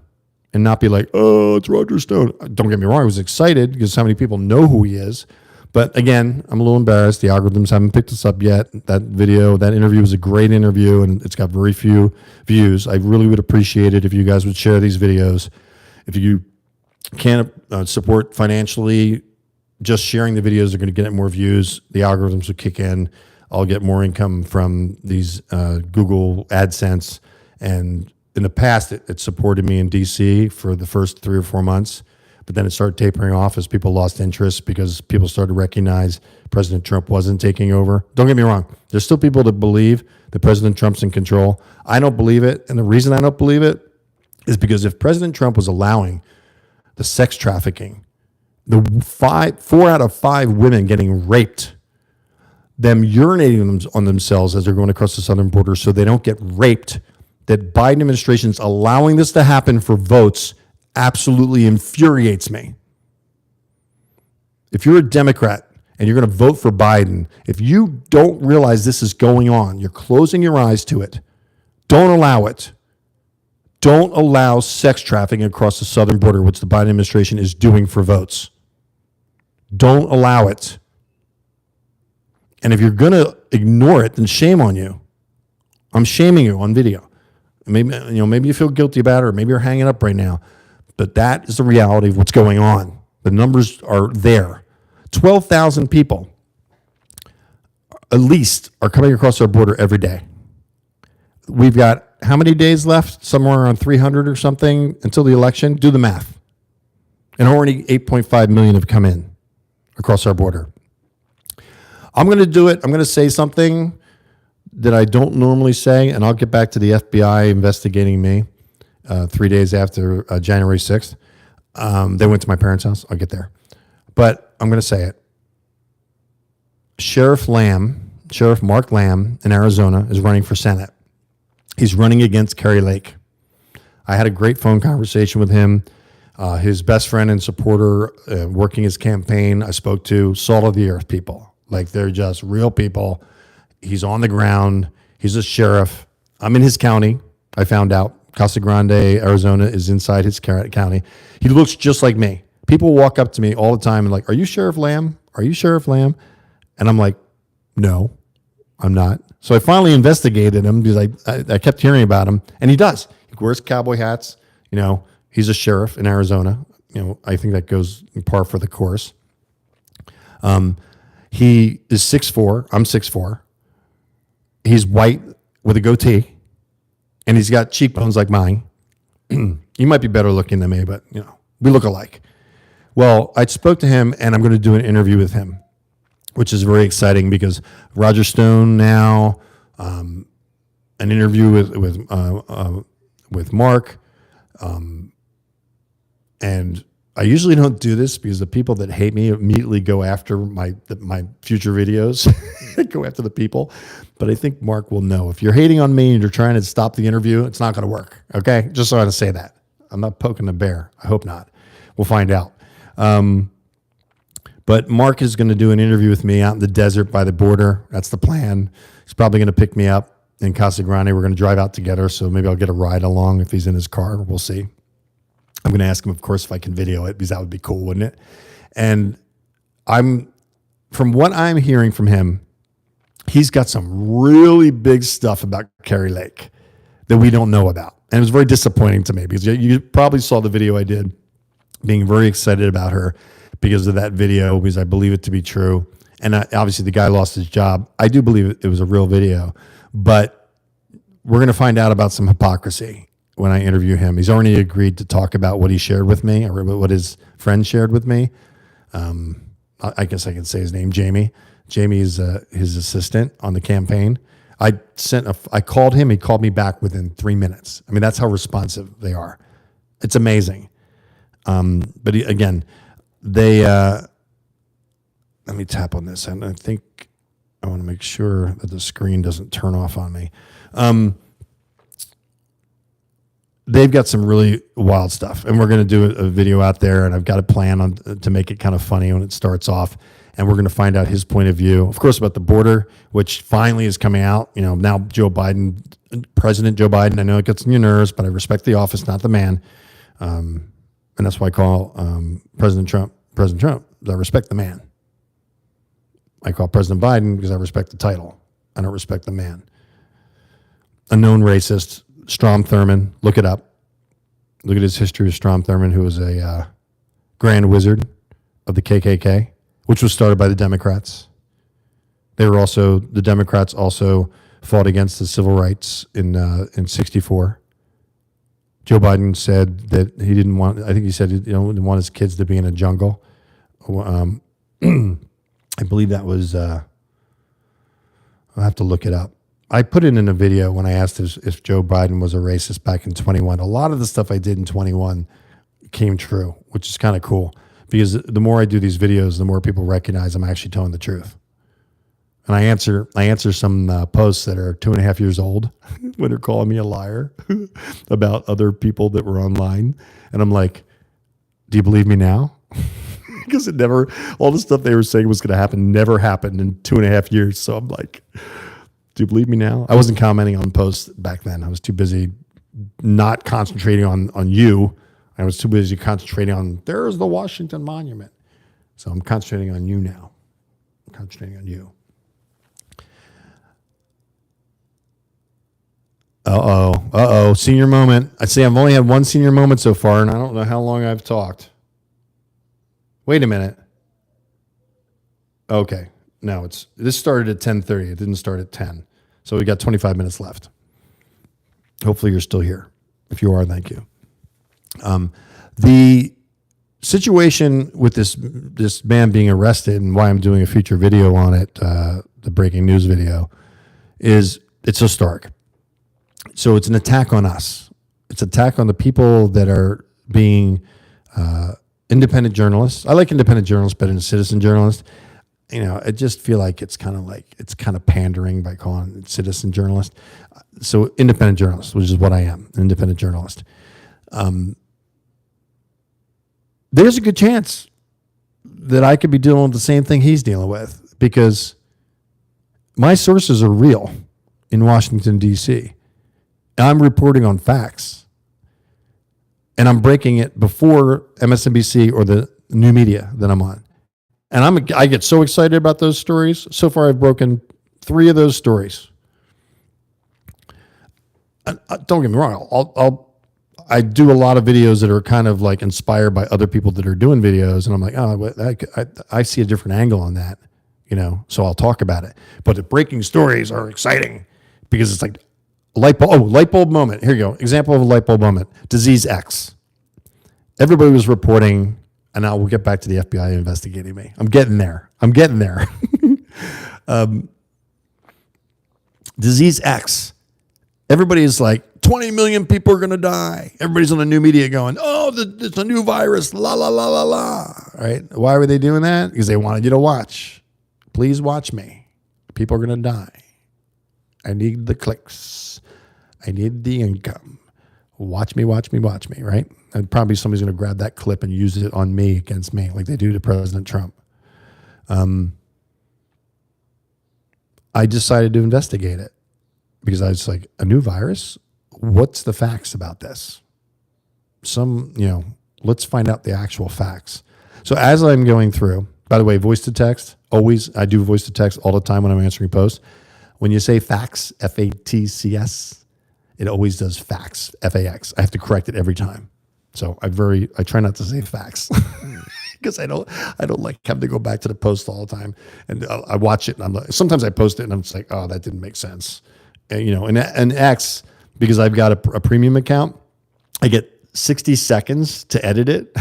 and not be like, oh, it's Roger Stone. Don't get me wrong. I was excited because how many people know who he is. But again, I'm a little embarrassed. The algorithms haven't picked us up yet. That interview was a great interview, and it's got very few views. I really would appreciate it if you guys would share these videos. If you can't support financially, just sharing the videos are going to get more views. The algorithms will kick in. I'll get more income from these Google AdSense. And in the past, it supported me in DC for the first 3 or 4 months. But then it started tapering off as people lost interest because people started to recognize President Trump wasn't taking over. Don't get me wrong. There's still people that believe that President Trump's in control. I don't believe it. And the reason I don't believe it is because if President Trump was allowing the sex trafficking, the 4 out of 5 women getting raped, them urinating on themselves as they're going across the southern border so they don't get raped, that Biden administration is allowing this to happen for votes absolutely infuriates me. If you're a Democrat and you're going to vote for Biden, if you don't realize this is going on, you're closing your eyes to it. Don't allow it. Don't allow sex trafficking across the southern border, which the Biden administration is doing for votes. Don't allow it. And if you're going to ignore it, then shame on you. I'm shaming you on video. Maybe you feel guilty about it, or maybe you're hanging up right now. But that is the reality of what's going on. The numbers are there. 12,000 people, at least, are coming across our border every day. We've got how many days left? Somewhere around 300 or something until the election. Do the math. And already 8.5 million have come in across our border. I'm going to do it. I'm going to say something that I don't normally say, and I'll get back to the FBI investigating me 3 days after January 6th. They went to my parents' house. I'll get there. But I'm going to say it. Sheriff Lamb Sheriff Mark Lamb in Arizona is running for Senate. He's running against Kari Lake. I had a great phone conversation with him. His best friend and supporter working his campaign, I spoke to salt of the earth people. Like, they're just real people. He's on the ground. He's a sheriff. I'm in his county. I found out Casa Grande, Arizona is inside his county. He looks just like me. People walk up to me all the time and like, "Are you Sheriff Lamb? Are you Sheriff Lamb?" And I'm like, "No, I'm not." So I finally investigated him because I kept hearing about him, and he does. He wears cowboy hats. You know, he's a sheriff in Arizona. You know, I think that goes in par for the course. He is 6'4". I'm 6'4". He's white with a goatee, and he's got cheekbones like mine. He might be better looking than me, but you know, we look alike. Well, I spoke to him, and I'm going to do an interview with him, which is very exciting because Roger Stone now, an interview with Mark, and I usually don't do this because the people that hate me immediately go after my future videos, go after the people. But I think Mark will know. If you're hating on me and you're trying to stop the interview, it's not going to work. Okay, just so I want to say that. I'm not poking the bear. I hope not. We'll find out. But Mark is going to do an interview with me out in the desert by the border. That's the plan. He's probably going to pick me up in Casa Grande. We're going to drive out together, so maybe I'll get a ride along if he's in his car. We'll see. I'm going to ask him, of course, if I can video it, because that would be cool, wouldn't it? And from what I'm hearing from him, he's got some really big stuff about Kari Lake that we don't know about. And it was very disappointing to me because you probably saw the video I did, being very excited about her because of that video, because I believe it to be true. And obviously the guy lost his job. I do believe it was a real video, but we're going to find out about some hypocrisy when I interview him. He's already agreed to talk about what he shared with me, or what his friend shared with me. I guess I can say his name, Jamie. Jamie is his assistant on the campaign. I called him. He called me back within 3 minutes. I mean, that's how responsive they are. It's amazing. But again, let me tap on this. And I think I want to make sure that the screen doesn't turn off on me. They've got some really wild stuff, and we're going to do a video out there, and I've got a plan to make it kind of funny when it starts off, and we're going to find out his point of view, of course, about the border, which finally is coming out. You know, now President Joe Biden, I know it gets on your nerves, but I respect the office, not the man, and that's why I call President Trump. I respect the man. I call President Biden because I respect the title. I don't respect the man. A known racist, Strom Thurmond, look it up. Look at his history of Strom Thurmond, who was a grand wizard of the KKK, which was started by the Democrats. The Democrats also fought against the civil rights in 64. Joe Biden said that he didn't want, I think he said he didn't want his kids to be in a jungle. I believe that was, I'll have to look it up. I put it in a video when I asked if Joe Biden was a racist back in 21. A lot of the stuff I did in 21 came true, which is kind of cool, because the more I do these videos, the more people recognize I'm actually telling the truth. And I answer some posts that are 2.5 years old when they're calling me a liar about other people that were online. And I'm like, do you believe me now? Because all the stuff they were saying was going to happen never happened in 2.5 years. So I'm like, do you believe me now? I wasn't commenting on posts back then. I was too busy not concentrating on you. I was too busy concentrating on, there's the Washington Monument. So I'm concentrating on you now. I'm concentrating on you. Uh-oh. Senior moment. I'd say I've only had one senior moment so far, and I don't know how long I've talked. Wait a minute. Okay. No, this started at 10:30. It didn't start at 10. So we got 25 minutes left. Hopefully you're still here. If you are, thank you. The situation with this man being arrested, and why I'm doing a future video on it, the breaking news video, is it's so stark. So it's an attack on us. It's an attack on the people that are being independent journalists. I like independent journalists better than citizen journalists. I just feel like it's kind of pandering by calling it citizen journalist. So independent journalist, which is what I am, an independent journalist. There's a good chance that I could be dealing with the same thing he's dealing with, because my sources are real in Washington, D.C. I'm reporting on facts, and I'm breaking it before MSNBC or the new media that I'm on. And I get so excited about those stories. So far, I've broken 3 of those stories. Don't get me wrong. I do a lot of videos that are kind of like inspired by other people that are doing videos, and I'm like, oh, I see a different angle on that, so I'll talk about it. But the breaking stories are exciting because it's like light bulb moment. Here you go. Example of a light bulb moment. Disease X. Everybody was reporting, and now we'll get back to the FBI investigating me. I'm getting there. Disease X. Everybody is like, 20 million people are going to die. Everybody's on the new media going, oh, it's a new virus, la, la, la, la, la. Right? Why were they doing that? Because they wanted you to watch. Please watch me. People are going to die. I need the clicks. I need the income. Watch me, right? And probably somebody's going to grab that clip and use it on me, against me, like they do to President Trump. I decided to investigate it because I was like, a new virus? What's the facts about this? Let's find out the actual facts. So as I'm going through, by the way, voice to text, I do voice to text all the time when I'm answering posts. When you say facts, FATCS, it always does facts, FAX. I have to correct it every time. So I try not to say facts because I don't like having to go back to the post all the time. And I watch it and I'm like, sometimes I post it and I'm just like, oh, that didn't make sense. And X, because I've got a premium account, I get 60 seconds to edit it.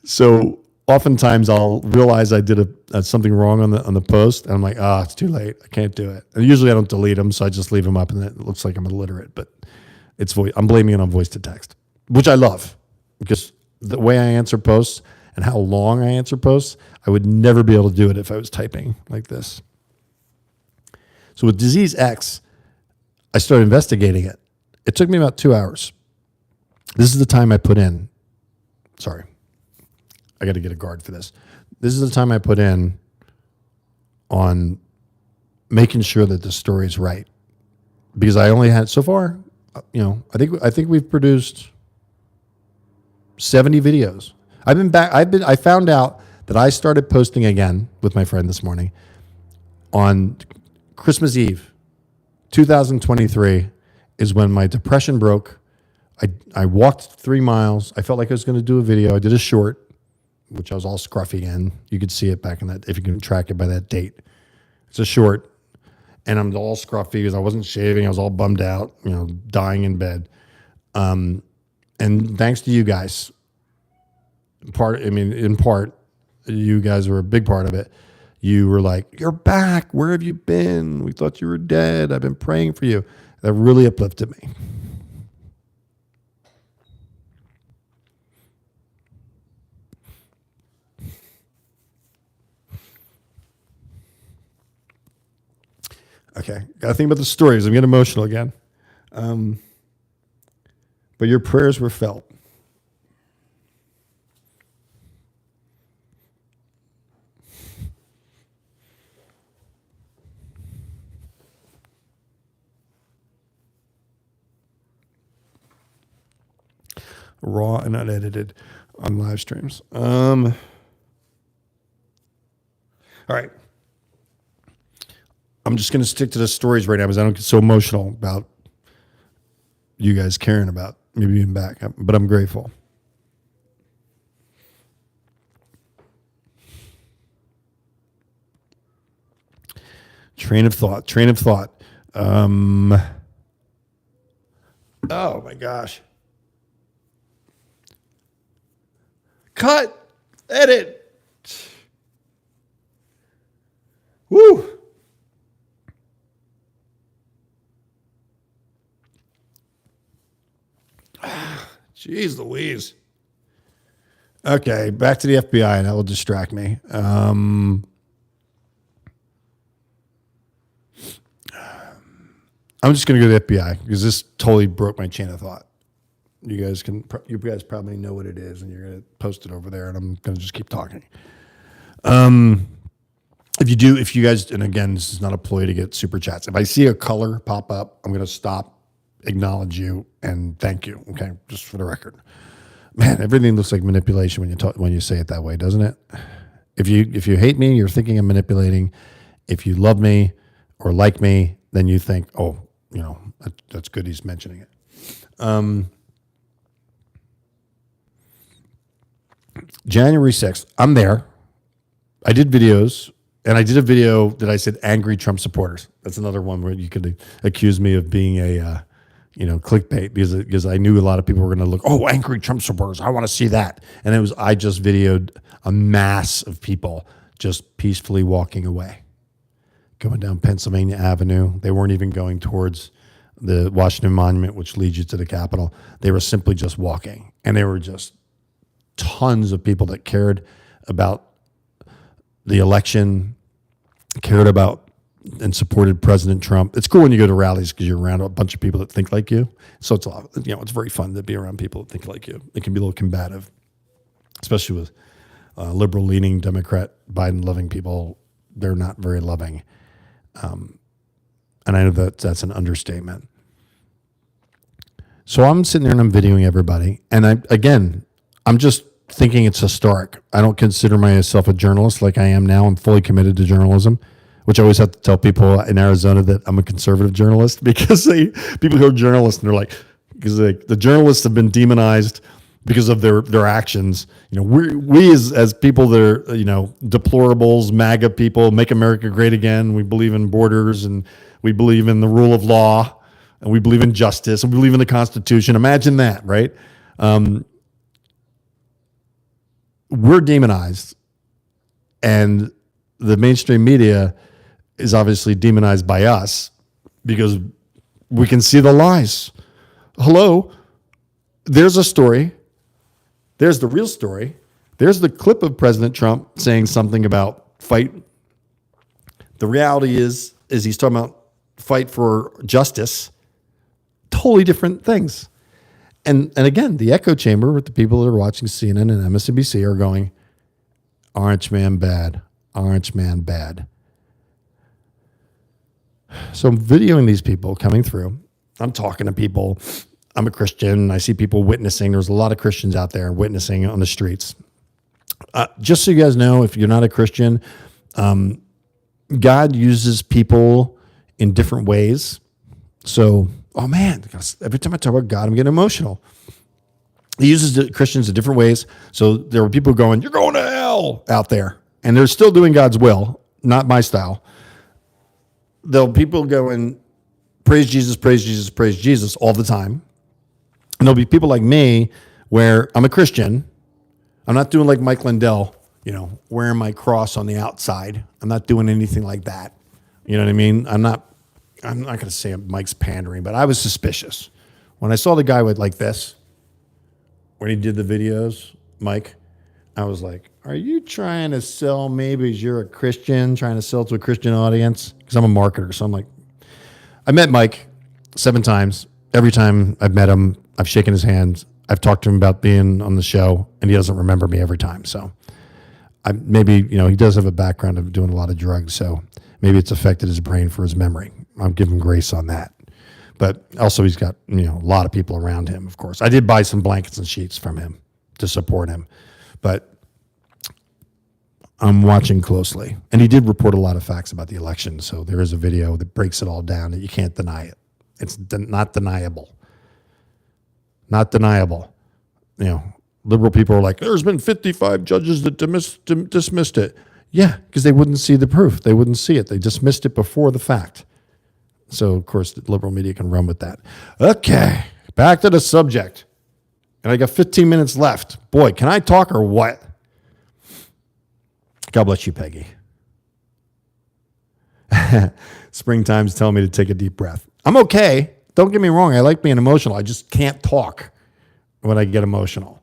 So oftentimes I'll realize I did something wrong on the post, and I'm like, it's too late. I can't do it. And usually I don't delete them, so I just leave them up, and it looks like I'm illiterate. But I'm blaming it on voice to text, which I love, because the way I answer posts and how long I answer posts, I would never be able to do it if I was typing like this. So with Disease X, I started investigating it. It took me about 2 hours. This is the time I put in. Sorry. I got to get a guard for this. This is the time I put in on making sure that the story is right. Because I only had, so far, I think we've produced 70 videos. I found out that I started posting again with my friend this morning on Christmas Eve, 2023, is when my depression broke. I walked 3 miles. I felt like I was going to do a video. I did a short, which I was all scruffy in. You could see it back in that, if you can track it by that date. It's a short, and I'm all scruffy because I wasn't shaving. I was all bummed out, dying in bed. And thanks to you guys, in part, you guys were a big part of it. You were like, you're back. Where have you been? We thought you were dead. I've been praying for you. That really uplifted me. Okay, got to think about the stories. I'm getting emotional again. But your prayers were felt. Raw and unedited on live streams. All right. I'm just going to stick to the stories right now because I don't get so emotional about you guys caring about me being back, but I'm grateful. Train of thought. Oh my gosh. Cut. Edit. Woo. Jeez Louise. Okay, back to the FBI, and that will distract me. I'm just going to go to the FBI because this totally broke my chain of thought. You guys probably know what it is, and you're going to post it over there, and I'm going to just keep talking. If you guys, and again, this is not a ploy to get super chats. If I see a color pop up, I'm going to stop, acknowledge you, and thank you. Okay, just for the record. Man, everything looks like manipulation when you say it that way, doesn't it? If you hate me, you're thinking I'm manipulating. If you love me or like me, then you think, oh, that's good. He's mentioning it. January 6th, I'm there. I did videos, and I did a video that I said angry Trump supporters. That's another one where you could accuse me of being a clickbait because I knew a lot of people were going to look, oh, angry Trump supporters. I want to see that. And I just videoed a mass of people just peacefully walking away, going down Pennsylvania Avenue. They weren't even going towards the Washington Monument, which leads you to the Capitol. They were simply just walking. And they were just tons of people that cared about the election, cared about and supported President Trump. It's cool when you go to rallies because you're around a bunch of people that think like you. So it's it's very fun to be around people that think like you. It can be a little combative, especially with liberal-leaning Democrat, Biden-loving people. They're not very loving, and I know that's an understatement. So I'm sitting there and I'm videoing everybody, and I'm just thinking it's historic. I don't consider myself a journalist like I am now. I'm fully committed to journalism, which I always have to tell people in Arizona that I'm a conservative journalist because people who are journalists and they're like, because the journalists have been demonized because of their actions. We as people that are, deplorables, MAGA people, make America great again. We believe in borders and we believe in the rule of law and we believe in justice and we believe in the Constitution. Imagine that, right? We're demonized, and the mainstream media is obviously demonized by us because we can see the lies. Hello, there's a story. There's the real story. There's the clip of President Trump saying something about fight. The reality is he's talking about fight for justice. Totally different things. And again, the echo chamber with the people that are watching CNN and MSNBC are going, Orange man bad, Orange man bad. So I'm videoing these people coming through. I'm talking to people. I'm a Christian. I see people witnessing. There's a lot of Christians out there witnessing on the streets. Just so you guys know, if you're not a Christian, God uses people in different ways. So, oh man, every time I talk about God, I'm getting emotional. He uses the Christians in different ways. So there were people going, you're going to hell out there. And they're still doing God's will, not my style. There'll be people going, praise Jesus, praise Jesus, praise Jesus all the time. And there'll be people like me where I'm a Christian. I'm not doing like Mike Lindell, wearing my cross on the outside. I'm not doing anything like that. You know what I mean? I'm not going to say Mike's pandering, but I was suspicious. When I saw the guy with like this, when he did the videos, Mike, I was like, are you trying to sell me because you're a Christian, trying to sell to a Christian audience? Because I'm a marketer. So I'm like, I met Mike 7 times. Every time I've met him, I've shaken his hand. I've talked to him about being on the show, and he doesn't remember me every time. So maybe, he does have a background of doing a lot of drugs. So maybe it's affected his brain for his memory. I'll give him grace on that. But also he's got, a lot of people around him, of course. I did buy some blankets and sheets from him to support him. But I'm watching closely. And he did report a lot of facts about the election. So there is a video that breaks it all down that you can't deny it. It's not deniable. Not deniable. Liberal people are like, there's been 55 judges that dismissed it. Yeah, because they wouldn't see the proof. They wouldn't see it. They dismissed it before the fact. So, of course, the liberal media can run with that. Okay, back to the subject. And I got 15 minutes left. Boy, can I talk or what? God bless you, Peggy. Springtime's telling me to take a deep breath. I'm okay. Don't get me wrong. I like being emotional. I just can't talk when I get emotional.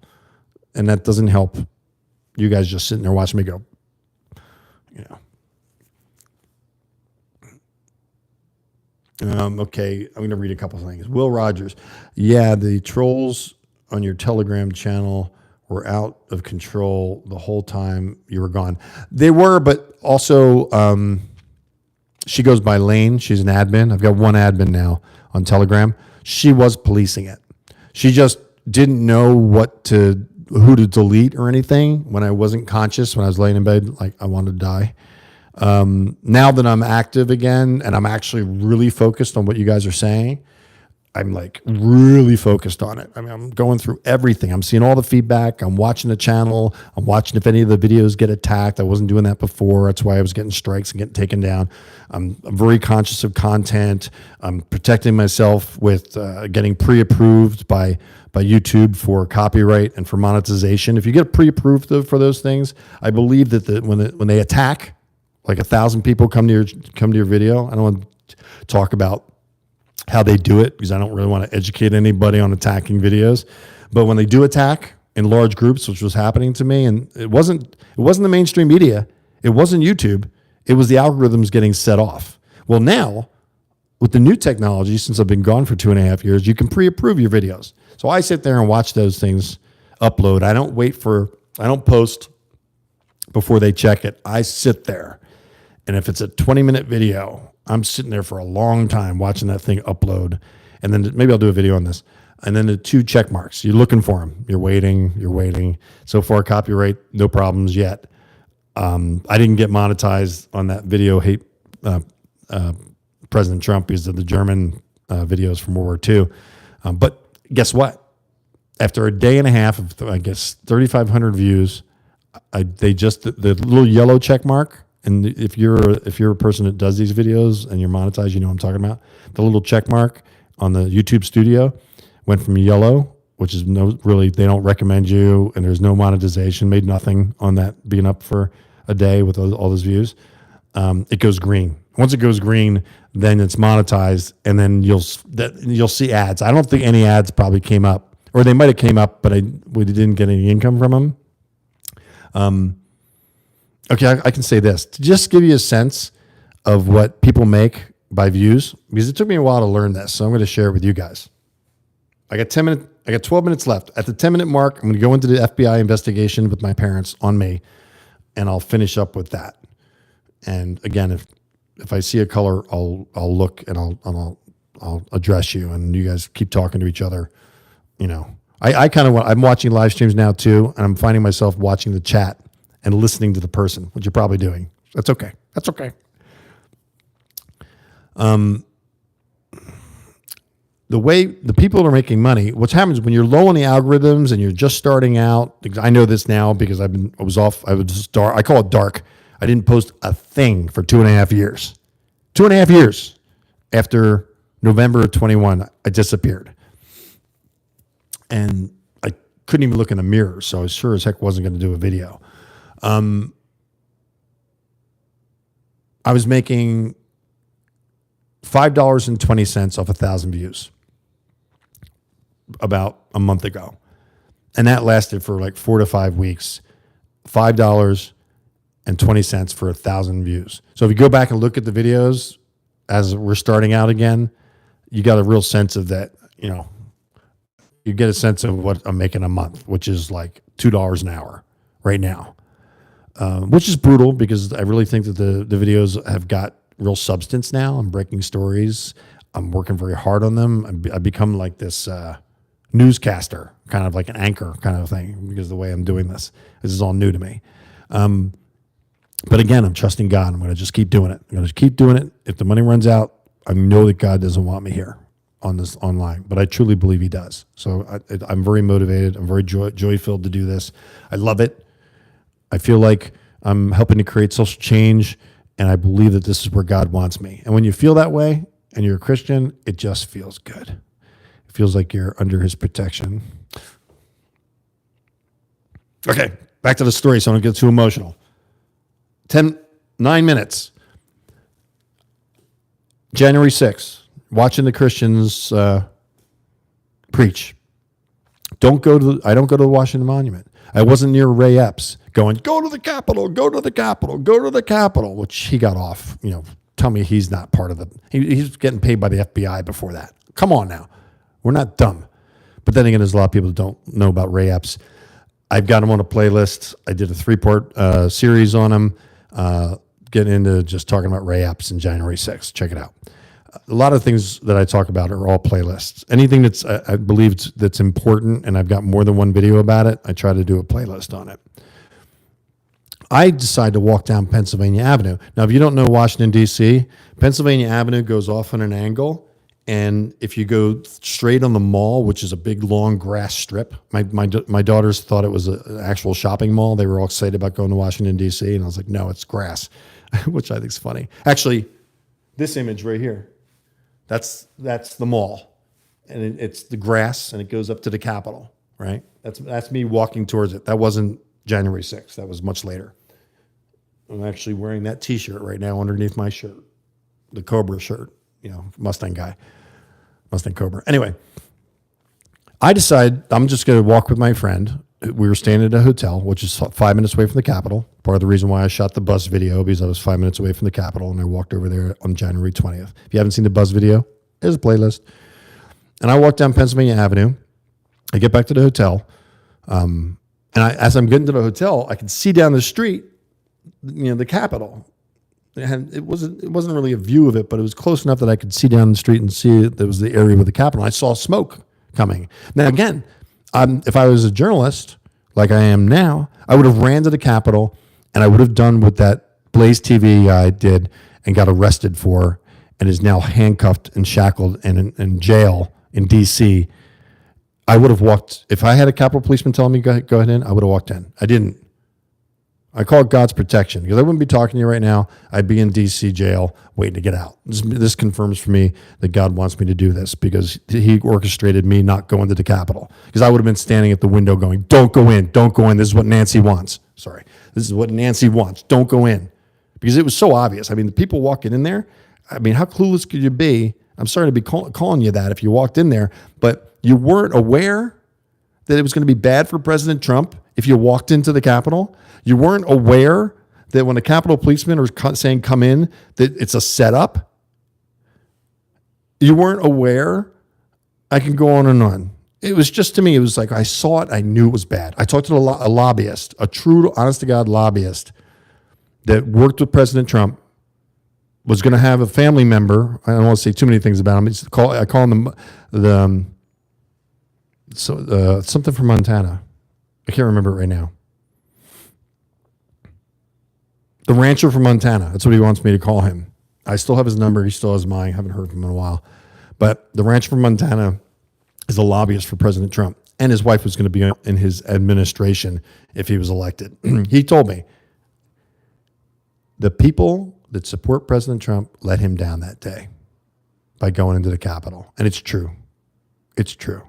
And that doesn't help you guys just sitting there watching me go, you know. Okay, I'm going to read a couple things. Will Rogers. Yeah, the trolls on your Telegram channel were out of control the whole time you were gone. They were, but also she goes by Lane. She's an admin. I've got one admin now on Telegram. She was policing it. She just didn't know who to delete or anything when I wasn't conscious, when I was laying in bed, like I wanted to die. Now that I'm active again and I'm actually really focused on what you guys are saying, I'm like really focused on it. I mean, I'm going through everything. I'm seeing all the feedback. I'm watching the channel. I'm watching if any of the videos get attacked. I wasn't doing that before. That's why I was getting strikes and getting taken down. I'm very conscious of content. I'm protecting myself with getting pre-approved by YouTube for copyright and for monetization. If you get pre-approved for those things, I believe that when they attack, like 1,000 people come to your video. I don't want to talk about how they do it because I don't really want to educate anybody on attacking videos. But when they do attack in large groups, which was happening to me, and it wasn't the mainstream media, it wasn't YouTube, it was the algorithms getting set off. Well, now with the new technology, since I've been gone for 2.5 years, you can pre-approve your videos. So I sit there and watch those things upload. I don't post before they check it. I sit there. And if it's a 20-minute video, I'm sitting there for a long time watching that thing upload. And then maybe I'll do a video on this. And then the 2 check marks. You're looking for them. You're waiting. So far, copyright, no problems yet. I didn't get monetized on that video, hate President Trump, because of the German videos from World War II. But guess what? After a day and a half of, I guess, 3,500 views, the little yellow check mark. And if you're a person that does these videos and you're monetized, you know what I'm talking about. The little check mark on the YouTube studio went from yellow, which is they don't recommend you, and there's no monetization, made nothing on that being up for a day with all those views. It goes green. Once it goes green, then it's monetized, and then you'll see ads. I don't think any ads probably came up, or they might have came up, but we didn't get any income from them. Okay, I can say this to just give you a sense of what people make by views, because it took me a while to learn this. So I'm going to share it with you guys. I got 12 minutes left. At the 10-minute mark, I'm going to go into the FBI investigation with my parents on me, and I'll finish up with that. And again, if I see a color, I'll look and I'll address you, and you guys keep talking to each other. You know, I'm watching live streams now too, and I'm finding myself watching the chat and listening to the person, which you're probably doing. That's okay. The way the people are making money, what happens when you're low on the algorithms and you're just starting out, I know this now because I call it dark. I didn't post a thing for 2.5 years. 2.5 years after November of 21, I disappeared. And I couldn't even look in the mirror, so I sure as heck wasn't going to do a video. I was making $5.20 off 1,000 views about a month ago. And that lasted for like 4 to 5 weeks. $5.20 for 1,000 views. So if you go back and look at the videos as we're starting out again, you got a real sense of that, you know, you get a sense of what I'm making a month, which is like $2 an hour right now. Which is brutal because I really think that the videos have got real substance now. I'm breaking stories. I'm working very hard on them. I've become like this newscaster, kind of like an anchor kind of thing, because of the way I'm doing this. This is all new to me. But again, I'm trusting God. I'm going to just keep doing it. I'm going to keep doing it. If the money runs out, I know that God doesn't want me here on this online, but I truly believe he does. So I'm very motivated. I'm very joy-filled to do this. I love it. I feel like I'm helping to create social change, and I believe that this is where God wants me. And when you feel that way and you're a Christian, it just feels good. It feels like you're under his protection. Okay, back to the story so I don't get too emotional. 9 minutes. January 6th, watching the Christians preach. I don't go to the Washington Monument. I wasn't near Ray Epps going, go to the Capitol, go to the Capitol, go to the Capitol, which he got off. Tell me he's not part of he's getting paid by the FBI before that. Come on now. We're not dumb. But then again, there's a lot of people that don't know about Ray Epps. I've got him on a playlist. I did a 3-part series on him, getting into just talking about Ray Epps and January 6th. Check it out. A lot of things that I talk about are all playlists. Anything that's I believe that's important, and I've got more than one video about it, I try to do a playlist on it. I decided to walk down Pennsylvania Avenue. Now, if you don't know Washington, D.C., Pennsylvania Avenue goes off on an angle. And if you go straight on the mall, which is a big, long grass strip, my daughters thought it was an actual shopping mall. They were all excited about going to Washington, D.C. And I was like, no, it's grass, which I think is funny. Actually, this image right here, that's the mall. And it's the grass, and it goes up to the Capitol, right? That's me walking towards it. That wasn't January 6th. That was much later. I'm actually wearing that T-shirt right now underneath my shirt, the Cobra shirt, Mustang guy, Mustang Cobra. Anyway, I decided I'm just going to walk with my friend. We were staying at a hotel, which is 5 minutes away from the Capitol. Part of the reason why I shot the bus video, because I was 5 minutes away from the Capitol, and I walked over there on January 20th. If you haven't seen the bus video, there's a playlist. And I walked down Pennsylvania Avenue. I get back to the hotel. And as I'm getting to the hotel, I can see down the street, the Capitol. It wasn't really a view of it, but it was close enough that I could see down the street and see it. There was the area with the Capitol. I saw smoke coming. Now, again, if I was a journalist like I am now, I would have ran to the Capitol, and I would have done what that Blaze TV guy did and got arrested for, and is now handcuffed and shackled and in jail in D.C. I would have walked. If I had a Capitol policeman telling me go ahead in, I would have walked in. I didn't. I call it God's protection, because I wouldn't be talking to you right now. I'd be in D.C. jail waiting to get out. This confirms for me that God wants me to do this, because he orchestrated me not going to the Capitol, because I would have been standing at the window going, don't go in, don't go in. This is what Nancy wants. Sorry. This is what Nancy wants. Don't go in. Because it was so obvious. I mean, the people walking in there, how clueless could you be? I'm sorry to be calling you that if you walked in there, but you weren't aware that it was going to be bad for President Trump if you walked into the Capitol. You weren't aware that when a Capitol policeman is saying come in, that it's a setup. You weren't aware. I can go on and on. It was just, to me, it was like I saw it. I knew it was bad. I talked to a lobbyist, a true, honest-to-God lobbyist that worked with President Trump, was going to have a family member. I don't want to say too many things about him. I call him something from Montana. I can't remember it right now. The rancher from Montana. That's what he wants me to call him. I still have his number. He still has mine. I haven't heard from him in a while. But the rancher from Montana is a lobbyist for President Trump. And his wife was going to be in his administration if he was elected. He told me, the people that support President Trump let him down that day by going into the Capitol. And it's true. It's true.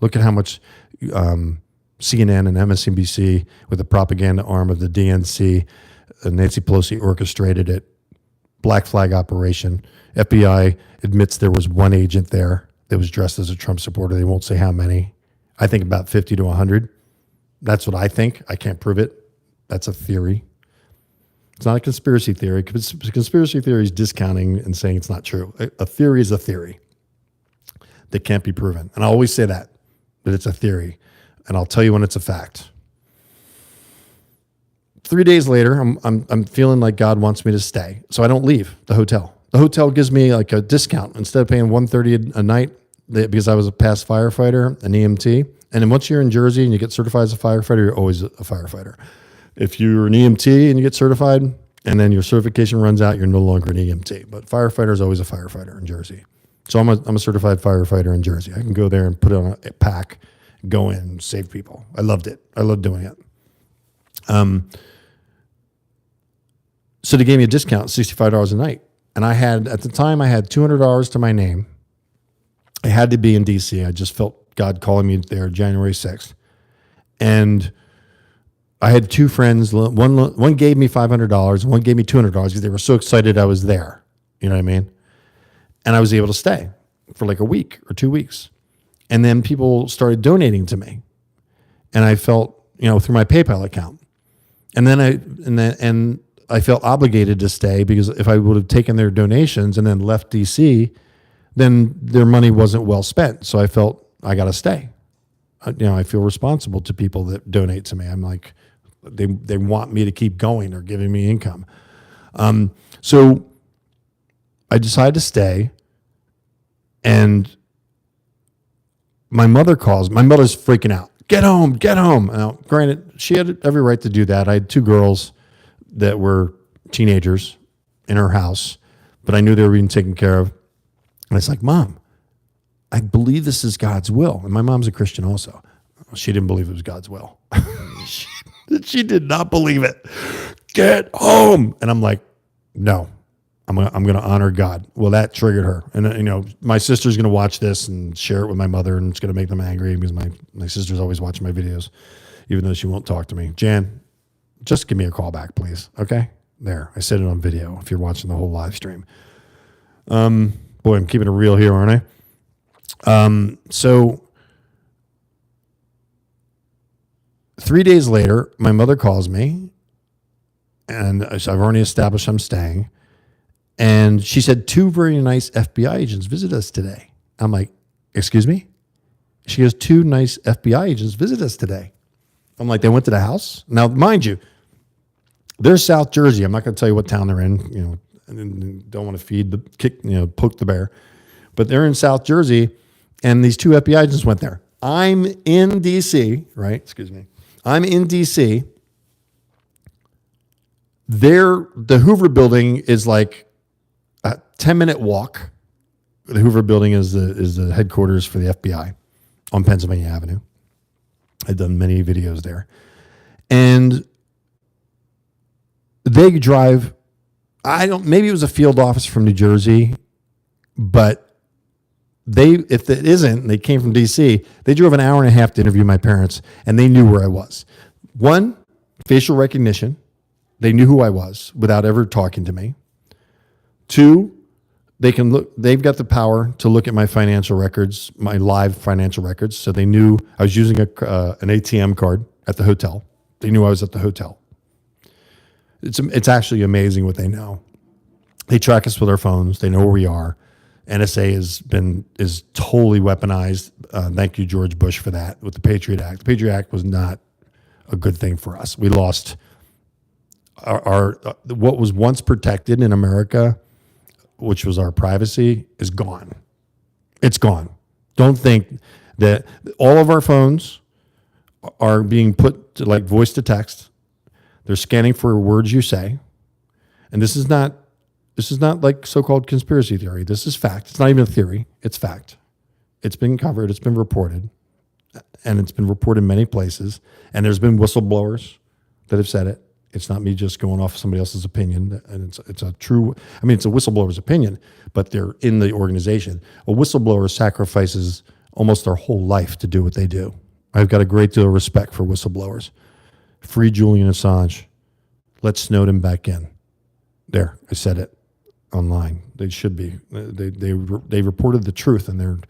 Look at how much CNN and MSNBC, with the propaganda arm of the DNC, Nancy Pelosi orchestrated it. Black flag operation. FBI admits there was one agent there that was dressed as a Trump supporter. They won't say how many. I think about 50 to 100. That's what I think. I can't prove it. That's a theory. It's not a conspiracy theory. Conspiracy theory is discounting and saying it's not true. A theory is a theory that can't be proven. And I always say that it's a theory. And I'll tell you when it's a fact. 3 days later, I'm feeling like God wants me to stay, so I don't leave the hotel. The hotel gives me like a discount instead of paying $130 a night, because I was a past firefighter, an EMT. And then once you're in Jersey and you get certified as a firefighter, you're always a firefighter. If you're an EMT and you get certified, and then your certification runs out, you're no longer an EMT. But firefighter is always a firefighter in Jersey. So I'm a certified firefighter in Jersey. I can go there and put on a pack, go in, and save people. I loved it. I loved doing it. So they gave me a discount, $65 a night. And at the time, I had $200 to my name. I had to be in D.C. I just felt God calling me there January 6th. And I had two friends. One gave me $500 and one gave me $200 because they were so excited I was there. You know what I mean? And I was able to stay for like a week or 2 weeks. And then people started donating to me. And I felt through my PayPal account. And then I felt obligated to stay because if I would have taken their donations and then left DC, then their money wasn't well spent. So I felt I got to stay. I feel responsible to people that donate to me. I'm like, they want me to keep going. They're giving me income. So I decided to stay, and my mother calls. My mother's freaking out. Get home. Now, granted, she had every right to do that. I had 2 girls that were teenagers in her house, but I knew they were being taken care of. And it's like, Mom, I believe this is God's will. And my mom's a Christian also. She didn't believe it was God's will. She did not believe it. Get home. And I'm like, no, I'm going to honor God. Well, that triggered her. And, my sister's going to watch this and share it with my mother, and it's going to make them angry because my sister's always watching my videos, even though she won't talk to me. Jan, just give me a call back, please. Okay? There. I said it on video if you're watching the whole live stream. Boy, I'm keeping it real here, aren't I? So 3 days later, my mother calls me, and I've already established I'm staying. And she said, 2 very nice FBI agents visit us today. I'm like, excuse me? She goes, 2 nice FBI agents visit us today. I'm like, they went to the house? Now, mind you, they're South Jersey. I'm not going to tell you what town they're in, and don't want to poke the bear. But they're in South Jersey, and these 2 FBI agents went there. I'm in D.C., right? Excuse me. I'm in D.C. The Hoover Building is like a 10-minute walk. The Hoover Building is the headquarters for the FBI on Pennsylvania Avenue. I've done many videos there. And they drive, maybe it was a field office from New Jersey, but if it isn't, they came from DC, they drove an hour and a half to interview my parents, and they knew where I was. 1, facial recognition. They knew who I was without ever talking to me. 2, they've got the power to look at my financial records, my live financial records. So they knew I was using an ATM card at the hotel. They knew I was at the hotel. It's actually amazing what they know. They track us with our phones. They know where we are. NSA is totally weaponized. Thank you, George Bush, for that with the Patriot Act. The Patriot Act was not a good thing for us. We lost our what was once protected in America, which was our privacy, is gone. It's gone. Don't think that all of our phones are being put to like voice to text. They're scanning for words you say, and this is not like so-called conspiracy theory. This is fact. It's not even a theory. It's fact. It's been covered. It's been reported. And it's been reported in many places. And there's been whistleblowers that have said it. It's not me just going off somebody else's opinion. And it's a whistleblower's opinion, but they're in the organization. A whistleblower sacrifices almost their whole life to do what they do. I've got a great deal of respect for whistleblowers. Free Julian Assange. Let Snowden back in. There, I said it online. They should be. They reported the truth, and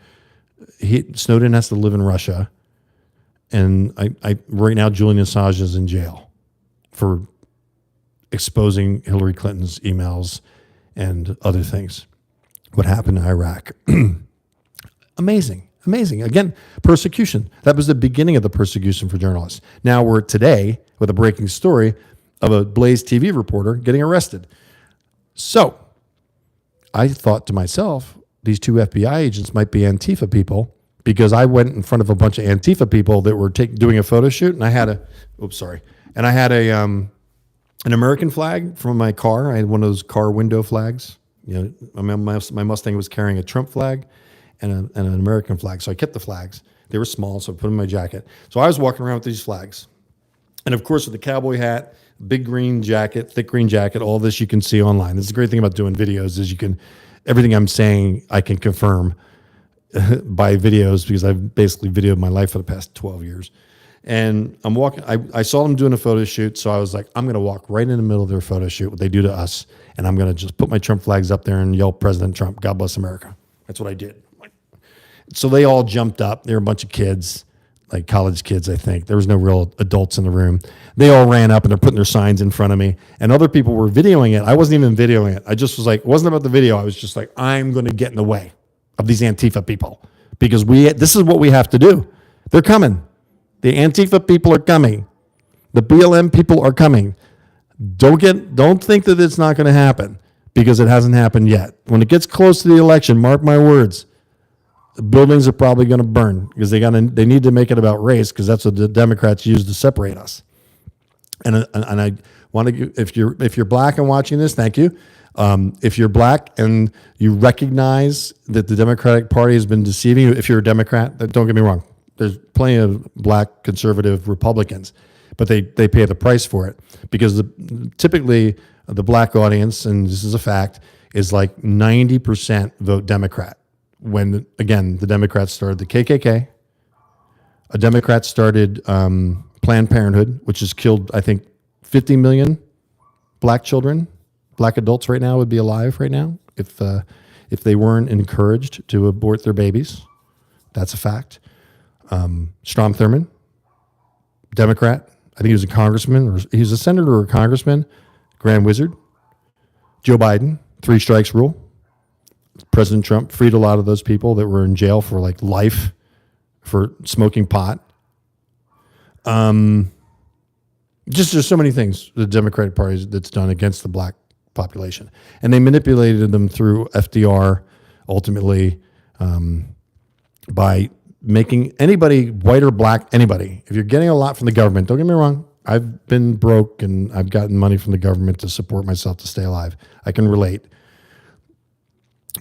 Snowden has to live in Russia, and I right now Julian Assange is in jail for exposing Hillary Clinton's emails and other things. What happened in Iraq? Amazing. Again, persecution. That was the beginning of the persecution for journalists. Now we're today with a breaking story of a Blaze TV reporter getting arrested. So I thought to myself, these 2 FBI agents might be Antifa people, because I went in front of a bunch of Antifa people that were doing a photo shoot, and I had an American flag from my car. I had one of those car window flags. My Mustang was carrying a Trump flag and an American flag. So I kept the flags. They were small, so I put them in my jacket. So I was walking around with these flags. And of course, with the cowboy hat, big green jacket, thick green jacket, all this you can see online. This is the great thing about doing videos is everything I'm saying, I can confirm by videos, because I've basically videoed my life for the past 12 years. And I'm walking, I saw them doing a photo shoot. So I was like, I'm going to walk right in the middle of their photo shoot, what they do to us. And I'm going to just put my Trump flags up there and yell, President Trump, God bless America. That's what I did. So they all jumped up. They were a bunch of kids. like college kids, I think. There was no real adults in the room. They all ran up and they're putting their signs in front of me, and other people were videoing it. I wasn't even videoing it. I just was like, it wasn't about the video. I was just like, I'm going to get in the way of these Antifa people because this is what we have to do. They're coming. The Antifa people are coming. The BLM people are coming. Don't think that it's not going to happen because it hasn't happened yet. When it gets close to the election, mark my words, the buildings are probably going to burn because they need to make it about race because that's what the Democrats use to separate us. And I want to, if you're black and watching this, thank you. If you're black and you recognize that the Democratic Party has been deceiving you, if you're a Democrat, don't get me wrong, there's plenty of black conservative Republicans, but they pay the price for it because typically the black audience, and this is a fact, is like 90% vote Democrat. When, again, the Democrats started the KKK, a Democrat started Planned Parenthood, which has killed, I think, 50 million black children. Black adults right now would be alive right now if they weren't encouraged to abort their babies. That's a fact. Strom Thurmond, Democrat. I think he was a congressman, or he was a senator or a congressman. Grand Wizard. Joe Biden, 3 strikes rule. President Trump freed a lot of those people that were in jail for like life for smoking pot. Just there's so many things the Democratic Party that's done against the black population, and they manipulated them through FDR, ultimately by making anybody, white or black, anybody. If you're getting a lot from the government, don't get me wrong, I've been broke and I've gotten money from the government to support myself to stay alive. I can relate.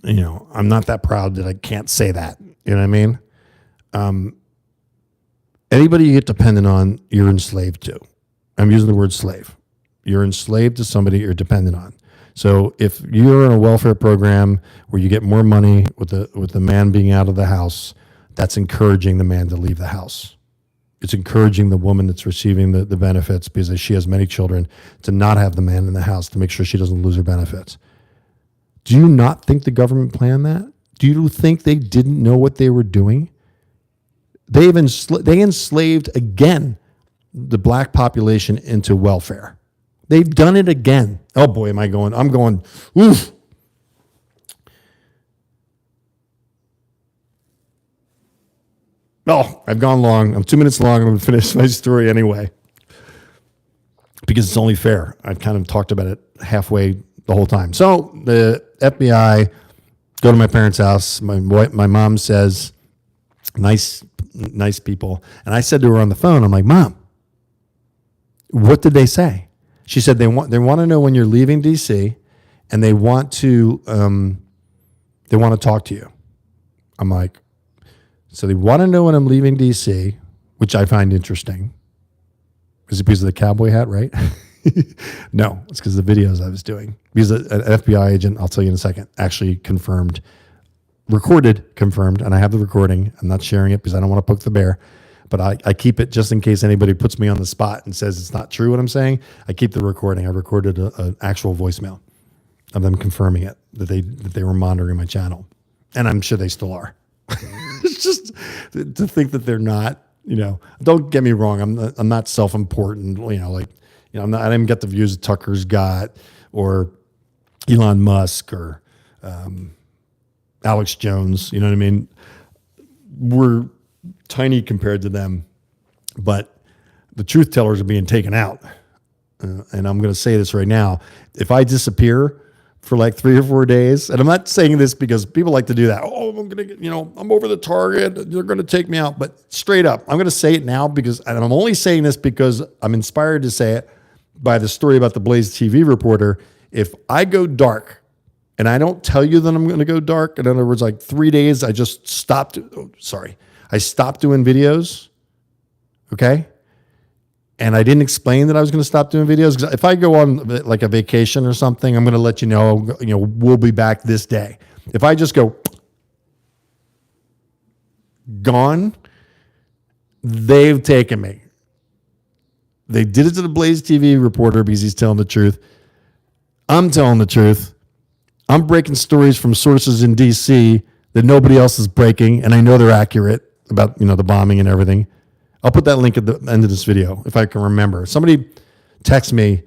You know, I'm not that proud that I can't say that. You know what I mean? Anybody you get dependent on, you're enslaved to. I'm using the word slave. You're enslaved to somebody you're dependent on. So if you're in a welfare program where you get more money with the man being out of the house, that's encouraging the man to leave the house. It's encouraging the woman that's receiving the benefits because she has many children to not have the man in the house to make sure she doesn't lose her benefits. Do you not think the government planned that? Do you think they didn't know what they were doing? They enslaved again the black population into welfare. They've done it again. Oh boy, I'm going, oof. Oh, I've gone long. I'm 2 minutes long. I'm going to finish my story anyway because it's only fair. I've kind of talked about it halfway the whole time. So the FBI go to my parents' house. My mom says, nice people. And I said to her on the phone, I'm like, Mom, what did they say? She said they want to know when you're leaving DC, and they want to talk to you. I'm like, so they want to know when I'm leaving DC, which I find interesting. Is it because of the cowboy hat, right? No, it's because of the videos I was doing. Because an FBI agent, I'll tell you in a second, actually confirmed, and I have the recording. I'm not sharing it because I don't want to poke the bear, but I keep it just in case anybody puts me on the spot and says it's not true what I'm saying. I keep the recording. I recorded an actual voicemail of them confirming it, that they were monitoring my channel, and I'm sure they still are. It's just to think that they're not. You know, don't get me wrong. I'm not self-important. You know, like, you know, I didn't get the views that Tucker's got, or Elon Musk, or Alex Jones. You know what I mean? We're tiny compared to them, but the truth tellers are being taken out. And I'm going to say this right now: if I disappear for like 3 or 4 days, and I'm not saying this because people like to do that. Oh, I'm going to get, you know, I'm over the target. They're going to take me out. But straight up, I'm going to say it now because, and I'm only saying this because I'm inspired to say it by the story about the Blaze TV reporter. If I go dark and I don't tell you that I'm going to go dark, in other words, like 3 days, I just stopped. I stopped doing videos. Okay. And I didn't explain that I was going to stop doing videos, because if I go on like a vacation or something, I'm going to let you know, we'll be back this day. If I just go gone, they've taken me. They did it to the Blaze TV reporter because he's telling the truth. I'm telling the truth. I'm breaking stories from sources in DC that nobody else is breaking, and I know they're accurate about, the bombing and everything. I'll put that link at the end of this video if I can remember. Somebody text me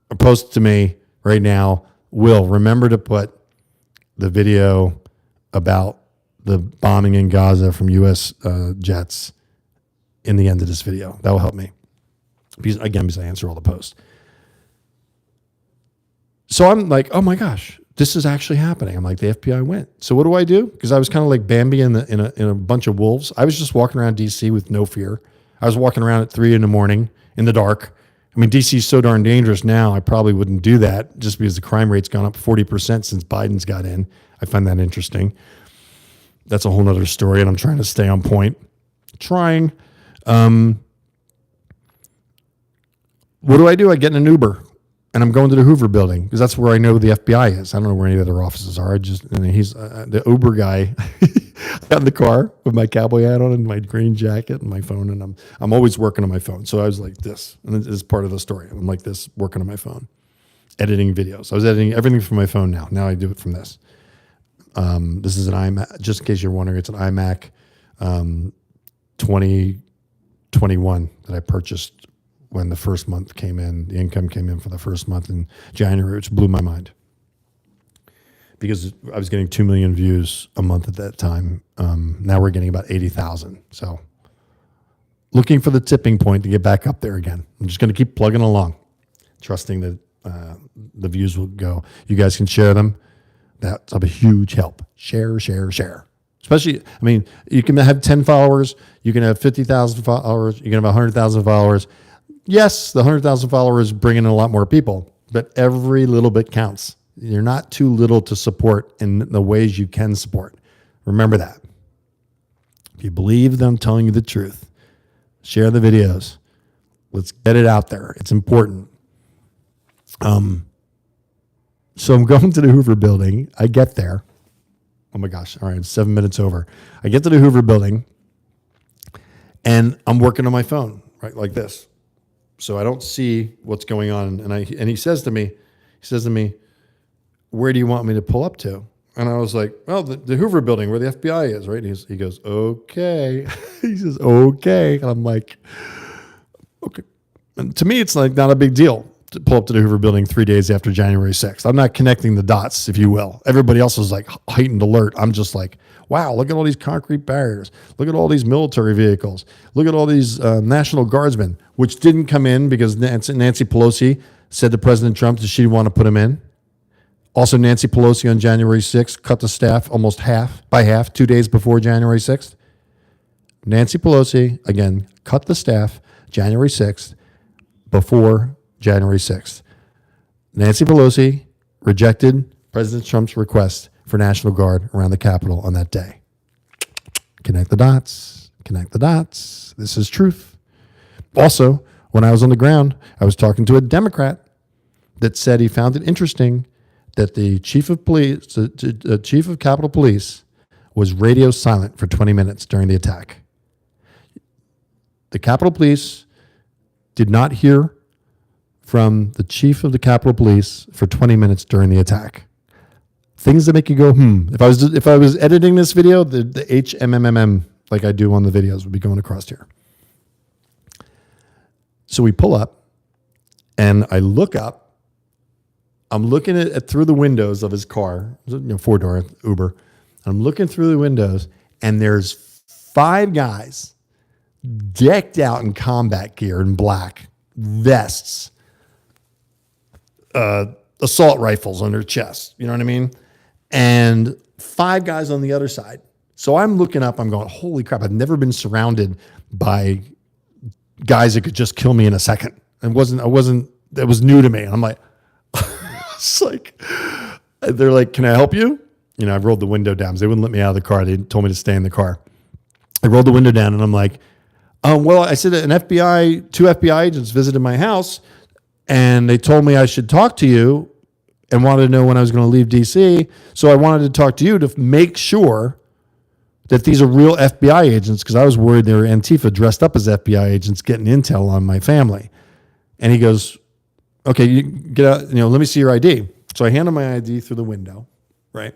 or post to me right now, Will, remember to put the video about the bombing in Gaza from U.S. Jets in the end of this video. That will help me. Because I answer all the posts. So I'm like, oh my gosh, this is actually happening. I'm like, the FBI went. So what do I do? Because I was kind of like Bambi in a bunch of wolves. I was just walking around DC with no fear. I was walking around at 3 a.m. in the dark. I mean, DC is so darn dangerous now. I probably wouldn't do that just because the crime rate's gone up 40% since Biden's got in. I find that interesting. That's a whole nother story, and I'm trying to stay on point. Trying. What do? I get in an Uber, and I'm going to the Hoover building because that's where I know the FBI is. I don't know where any of the other offices are. He's the Uber guy. I got in the car with my cowboy hat on and my green jacket and my phone, and I'm always working on my phone. So I was like this, and this is part of the story. I'm like this, working on my phone, editing videos. I was editing everything from my phone now. Now I do it from this. This is an iMac. Just in case you're wondering, it's an iMac 2021 that I purchased when the first month came in. The income came in for the first month in January, which blew my mind because I was getting 2 million views a month at that time. Now we're getting about 80,000. So looking for the tipping point to get back up there again. I'm just going to keep plugging along, trusting that the views will go. You guys can share them. That's a huge help. Share. Especially, I mean, you can have 10 followers. You can have 50,000 followers. You can have 100,000 followers. Yes, the 100,000 followers bring in a lot more people, but every little bit counts. You're not too little to support in the ways you can support. Remember that. If you believe them telling you the truth, share the videos. Let's get it out there. It's important. So I'm going to the Hoover building. I get there. Oh my gosh. All right. I'm 7 minutes over. I get to the Hoover building and I'm working on my phone, right? Like this. So I don't see what's going on. And he says to me, where do you want me to pull up to? And I was like, well, the Hoover building where the FBI is, right? He goes, okay. He says, okay. And I'm like, okay. And to me, it's like not a big deal to pull up to the Hoover building 3 days after January 6th. I'm not connecting the dots, if you will. Everybody else is like heightened alert. I'm just like, wow, look at all these concrete barriers. Look at all these military vehicles. Look at all these National Guardsmen, which didn't come in because Nancy Pelosi said to President Trump that she didn't want to put him in. Also, Nancy Pelosi on January 6th cut the staff almost by half 2 days before January 6th. Nancy Pelosi, again, cut the staff January 6th before January 6th. Nancy Pelosi rejected President Trump's request for National Guard around the Capitol on that day. Connect the dots. This is truth. Also, when I was on the ground, I was talking to a Democrat that said he found it interesting that the chief of police, the chief of Capitol Police, was radio silent for 20 minutes during the attack. The Capitol Police did not hear from the chief of the Capitol Police for 20 minutes during the attack. Things that make you go, If I was editing this video, the HMMM, like I do on the videos, would be going across here. So we pull up, and I look up. I'm looking at through the windows of his car, 4-door Uber. And I'm looking through the windows, and there's 5 guys decked out in combat gear in black, vests, assault rifles on their chests. You know what I mean? And 5 guys on the other side. So I'm looking up, I'm going, holy crap, I've never been surrounded by guys that could just kill me in a second. It was new to me. And I'm like, it's like, they're like, can I help you? I rolled the window down because they wouldn't let me out of the car. They told me to stay in the car. I rolled the window down and I'm like, well, I said that 2 FBI agents visited my house and they told me I should talk to you and wanted to know when I was going to leave DC. So I wanted to talk to you to make sure that these are real FBI agents because I was worried they were Antifa dressed up as FBI agents getting intel on my family. And he goes, okay, you get out, let me see your ID. So I hand him my ID through the window, right?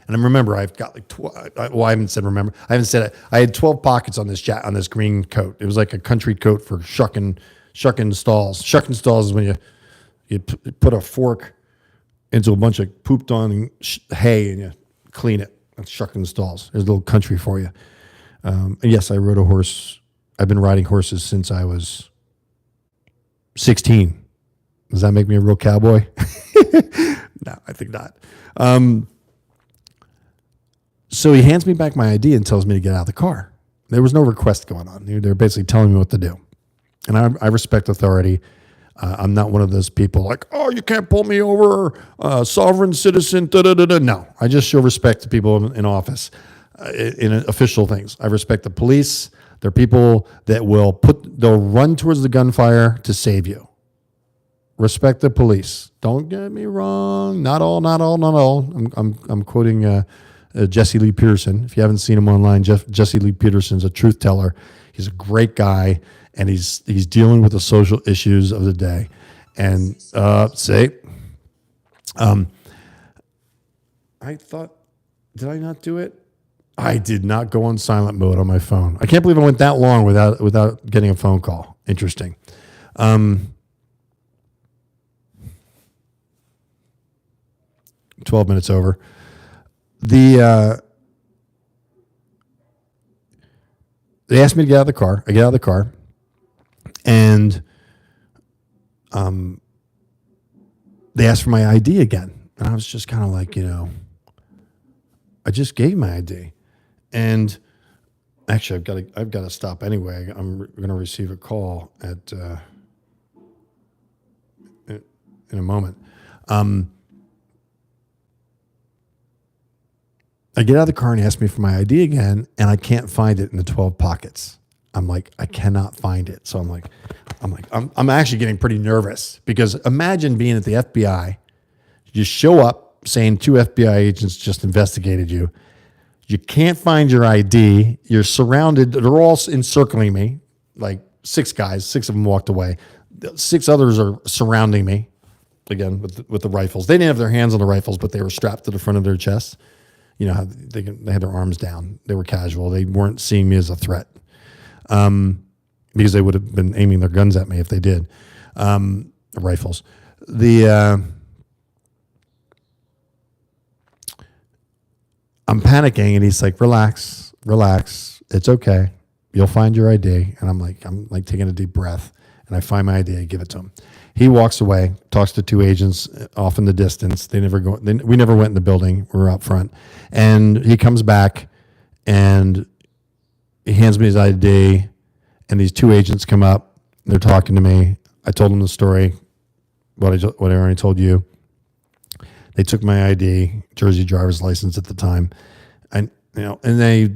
And I remember I've got like, I haven't said remember. I haven't said it. I had 12 pockets on this green coat. It was like a country coat for shucking stalls. Shucking stalls is when you put a fork into a bunch of pooped on hay and you clean it. That's shucking stalls. There's a little country for you. And yes, I rode a horse. I've been riding horses since I was 16. Does that make me a real cowboy? No, I think not. So he hands me back my ID and tells me to get out of the car. There was no request going on. They're basically telling me what to do. And I respect authority. I'm not one of those people like, oh, you can't pull me over, sovereign citizen, da-da-da-da. No, I just show respect to people in office, in official things. I respect the police. They're people that they'll run towards the gunfire to save you. Respect the police. Don't get me wrong. Not all. I'm quoting Jesse Lee Peterson. If you haven't seen him online, Jesse Lee Peterson's a truth teller. He's a great guy, and he's dealing with the social issues of the day. And I thought, did I not do it? I did not go on silent mode on my phone. I can't believe I went that long without getting a phone call. Interesting. 12 minutes over. They asked me to get out of the car. I get out of the car, and they asked for my ID again. And I was just kind of like, I just gave my ID. And actually, I've got to stop anyway. I'm going to receive a call in a moment. I get out of the car and he asks me for my ID again, and I can't find it in the 12 pockets. I'm like, I cannot find it. So I'm actually getting pretty nervous, because imagine being at the FBI. You show up saying 2 FBI agents just investigated you. You can't find your ID. You're surrounded. They're all encircling me, like 6 guys. 6 of them walked away. 6 others are surrounding me, again, with the rifles. They didn't have their hands on the rifles, but they were strapped to the front of their chests. You know how they had their arms down. They were casual. They weren't seeing me as a threat, because they would have been aiming their guns at me if they did. The rifles. I'm panicking, and he's like, relax, it's okay, you'll find your ID. And I'm like taking a deep breath, and I find my ID. I give it to him. He walks away, talks to 2 agents off in the distance. We never went in the building. We were out front. And he comes back, and he hands me his ID, and these 2 agents come up. They're talking to me. I told them the story, what I already told you. They took my ID, Jersey driver's license at the time, and they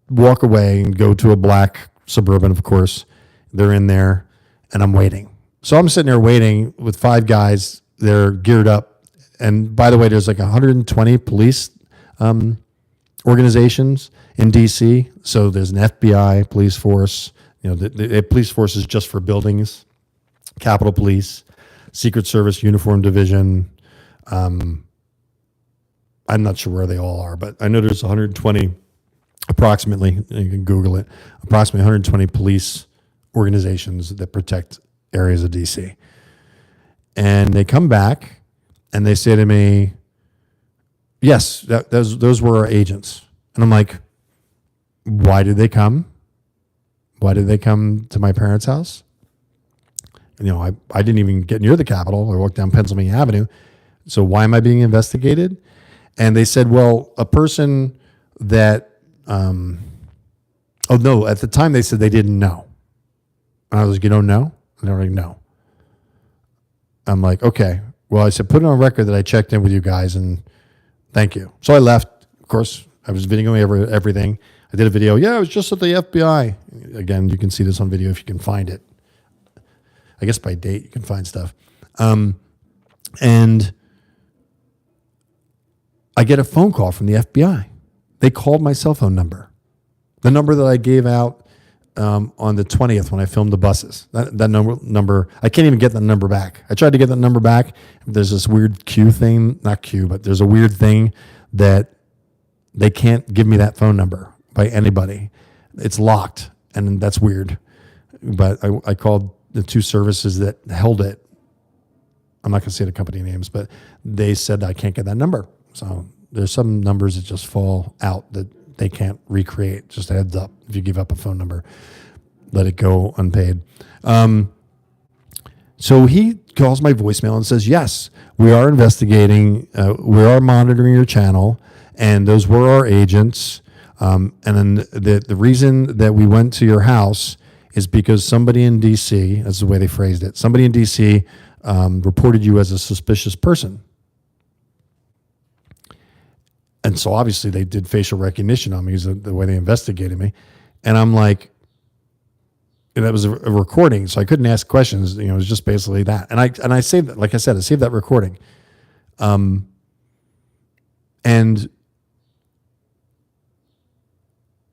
walk away and go to a black Suburban, of course. They're in there, and I'm waiting. So I'm sitting there waiting with 5 guys. They're geared up. And by the way, there's like 120 police organizations in D.C. So there's an FBI police force. The police force is just for buildings, Capitol Police, Secret Service Uniform Division. I'm not sure where they all are, but I know there's 120 approximately. You can Google it. Approximately 120 police organizations that protect areas of DC. And they come back and they say to me, yes, those were our agents. And I'm like, why did they come? Why did they come to my parents' house? And, I didn't even get near the Capitol. I walked down Pennsylvania Avenue. So why am I being investigated? And they said, well, a person that, at the time they said they didn't know. And I was like, you don't know? And they were like, no. I'm like, okay. Well, I said, put it on record that I checked in with you guys, and thank you. So I left. Of course, I was videoing everything. I did a video. Yeah, I was just at the FBI. Again, you can see this on video if you can find it. I guess by date you can find stuff. And I get a phone call from the FBI. They called my cell phone number, the number that I gave out on the 20th when I filmed the buses. That number, I can't even get that number back. I tried to get that number back. There's this weird queue thing, not queue, but there's a weird thing that They can't give me that phone number by anybody. It's locked, and that's weird. But I called the two services that held it. I'm not going to say the company names, but they said I can't get that number. So there's some numbers that just fall out that they can't recreate. Just a heads up, if you give up a phone number, let it go unpaid. So he calls my voicemail and says, yes, we are investigating. We are monitoring your channel, and those were our agents. And then the reason that we went to your house is because somebody in D.C., that's the way they phrased it, somebody in D.C. Reported you as a suspicious person. And so obviously they did facial recognition on me because of the way they investigated me. And I'm like, and that was a recording, so I couldn't ask questions. It was just basically that. And I saved that, like I said, I saved that recording. And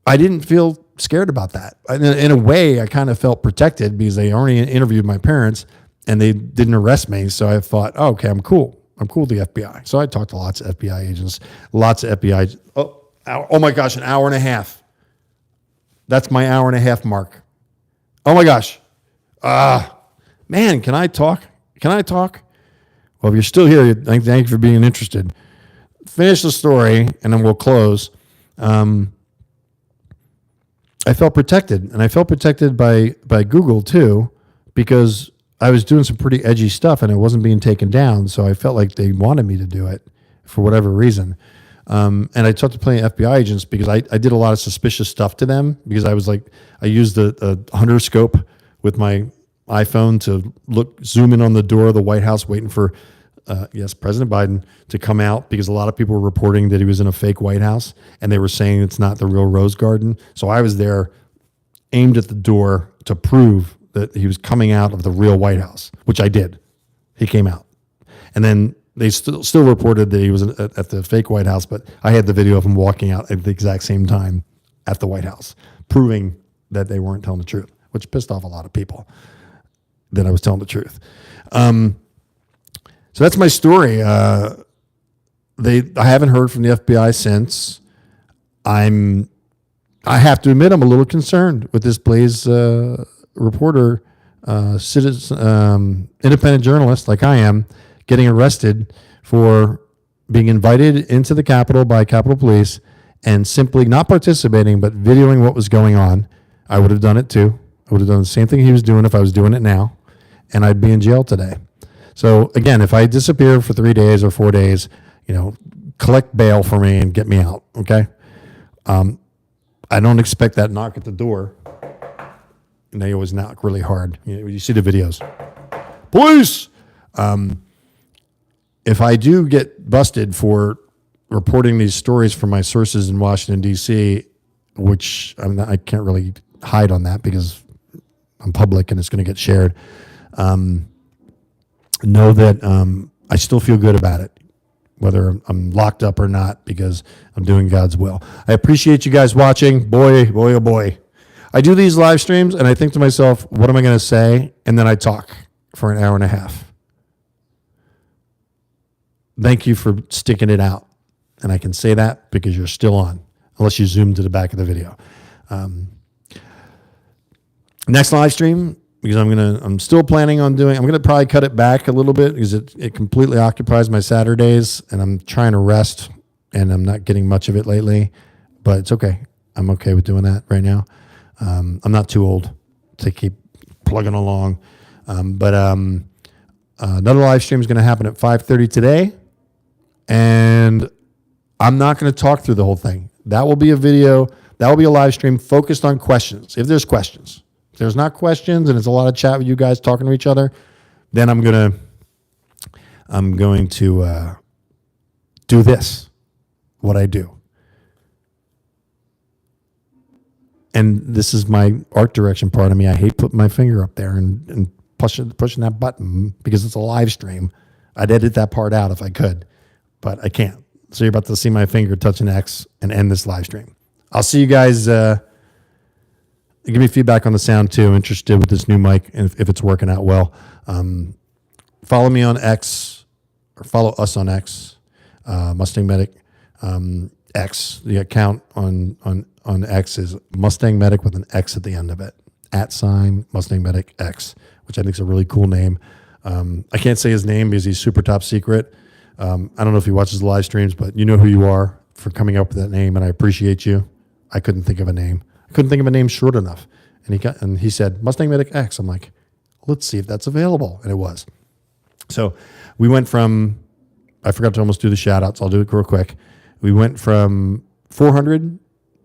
I didn't feel scared about that. In a way, I kind of felt protected because they already interviewed my parents and they didn't arrest me. So I thought, oh, okay, I'm cool. I'm cool with the FBI. So I talked to lots of FBI agents, lots of FBI. Oh my gosh, an hour and a half. That's my hour and a half mark. Oh my gosh. Man, can I talk? Can I talk? Well, if you're still here, thank you for being interested. Finish the story and then we'll close. I felt protected, and I felt protected by Google too, because I was doing some pretty edgy stuff and it wasn't being taken down. So I felt like they wanted me to do it for whatever reason. And I talked to plenty of FBI agents because I did a lot of suspicious stuff to them because I was like, I used a hunter scope with my iPhone to zoom in on the door of the White House, waiting for, President Biden to come out, because a lot of people were reporting that he was in a fake White House and they were saying it's not the real Rose Garden. So I was there aimed at the door to prove that he was coming out of the real White House, which I did. He came out. And then they still reported that he was at the fake White House, but I had the video of him walking out at the exact same time at the White House, proving that they weren't telling the truth, which pissed off a lot of people that I was telling the truth. So that's my story. I haven't heard from the FBI since. I have to admit, I'm a little concerned with this Blaze reporter, citizen, independent journalist like I am, getting arrested for being invited into the Capitol by Capitol Police and simply not participating, but videoing what was going on. I would have done it too. I would have done the same thing he was doing if I was doing it now, and I'd be in jail today. So again, if I disappear for 3 days or 4 days, collect bail for me and get me out. Okay. I don't expect that knock at the door. And they always knock really hard. You see the videos. Police. If I do get busted for reporting these stories from my sources in Washington, D.C., which I can't really hide on that because I'm public and it's going to get shared, know that I still feel good about it, whether I'm locked up or not, because I'm doing God's will. I appreciate you guys watching. Boy, oh boy. I do these live streams and I think to myself, what am I going to say? And then I talk for an hour and a half. Thank you for sticking it out. And I can say that because you're still on, unless you zoom to the back of the video. Next live stream, because I'm still planning on I'm going to probably cut it back a little bit because it completely occupies my Saturdays and I'm trying to rest and I'm not getting much of it lately, but it's okay. I'm okay with doing that right now. I'm not too old to keep plugging along. But another live stream is going to happen at 5:30 today. And I'm not going to talk through the whole thing. That will be a video. That will be a live stream focused on questions. If there's questions. If there's not questions and it's a lot of chat with you guys talking to each other, then I'm going to do this, what I do. And this is my art direction part of me. I hate putting my finger up there and pushing that button because it's a live stream. I'd edit that part out if I could, but I can't. So you're about to see my finger touching X and end this live stream. I'll see you guys. Give me feedback on the sound too. I'm interested with this new mic and if it's working out well. Follow me on X or follow us on X, MustangMedic. X. The account on X is MustangMedic with an X at the end of it. @MustangMedic X, which I think is a really cool name. I can't say his name because he's super top secret. I don't know if he watches the live streams, but you know who you are for coming up with that name, and I appreciate you. I couldn't think of a name. I couldn't think of a name short enough. And he said, MustangMedic X. I'm like, let's see if that's available. And it was. So we went from, I forgot to almost do the shout outs. I'll do it real quick. We went from 400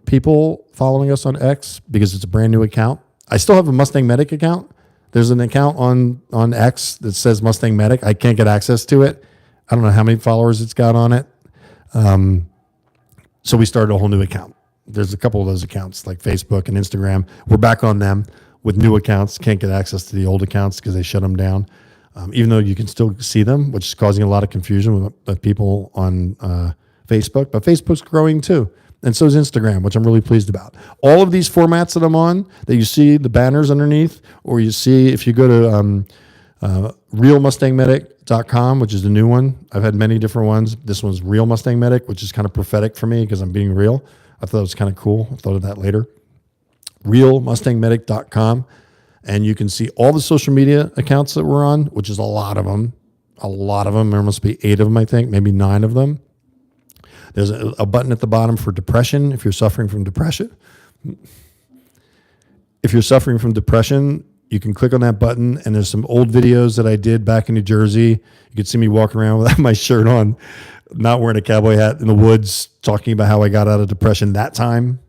people following us on X because it's a brand new account. I still have a MustangMedic account. There's an account on X that says MustangMedic. I can't get access to it. I don't know how many followers it's got on it. So we started a whole new account. There's a couple of those accounts like Facebook and Instagram. We're back on them with new accounts. Can't get access to the old accounts because they shut them down. Even though you can still see them, which is causing a lot of confusion with people on Facebook. But Facebook's growing too. And so is Instagram, which I'm really pleased about. All of these formats that I'm on, that you see the banners underneath, or you see if you go to realmustangmedic.com, which is the new one. I've had many different ones. This one's Real Mustang Medic, which is kind of prophetic for me because I'm being real. I thought it was kind of cool. I thought of that later. realmustangmedic.com. And you can see all the social media accounts that we're on, which is a lot of them. A lot of them. There must be 8 of them, I think, maybe 9 of them. There's a button at the bottom for depression if you're suffering from depression. If you're suffering from depression, you can click on that button, and there's some old videos that I did back in New Jersey. You could see me walking around without my shirt on, not wearing a cowboy hat in the woods, talking about how I got out of depression that time.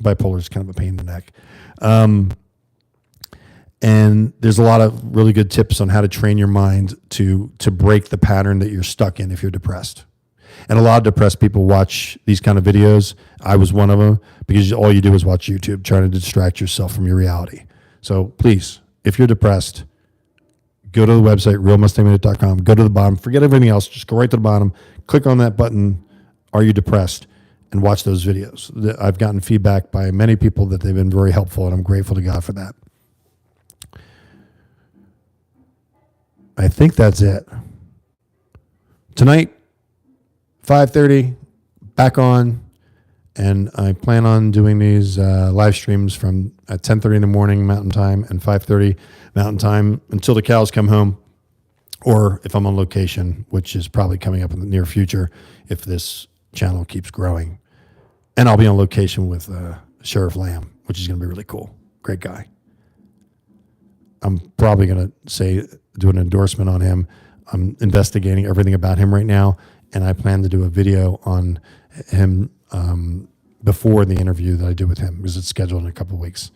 Bipolar is kind of a pain in the neck. And there's a lot of really good tips on how to train your mind to break the pattern that you're stuck in if you're depressed. And a lot of depressed people watch these kind of videos. I was one of them because all you do is watch YouTube, trying to distract yourself from your reality. So please, if you're depressed, go to the website, realmustangmedic.com. Go to the bottom. Forget everything else. Just go right to the bottom. Click on that button, Are You Depressed? And watch those videos. I've gotten feedback by many people that they've been very helpful, and I'm grateful to God for that. I think that's it. Tonight, 5:30, back on, and I plan on doing these live streams from at 10:30 in the morning Mountain Time and 5:30 Mountain Time until the cows come home, or if I'm on location, which is probably coming up in the near future if this channel keeps growing. And I'll be on location with Sheriff Lamb, which is going to be really cool. Great guy. I'm probably going to do an endorsement on him. I'm investigating everything about him right now, and I plan to do a video on him before the interview that I do with him because it's scheduled in a couple of weeks.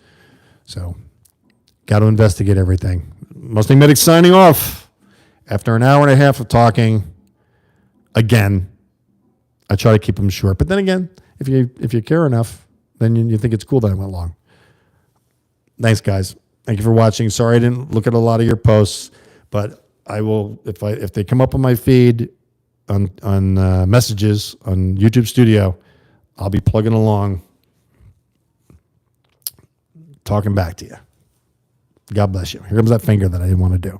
So, got to investigate everything. Mustang Medic signing off. After an hour and a half of talking, again, I try to keep them short. But then again, if you care enough, then you think it's cool that I went long. Thanks, guys. Thank you for watching. Sorry I didn't look at a lot of your posts, but I will if they come up on my feed on messages on YouTube Studio, I'll be plugging along, talking back to you. God bless you. Here comes that finger that I didn't want to do.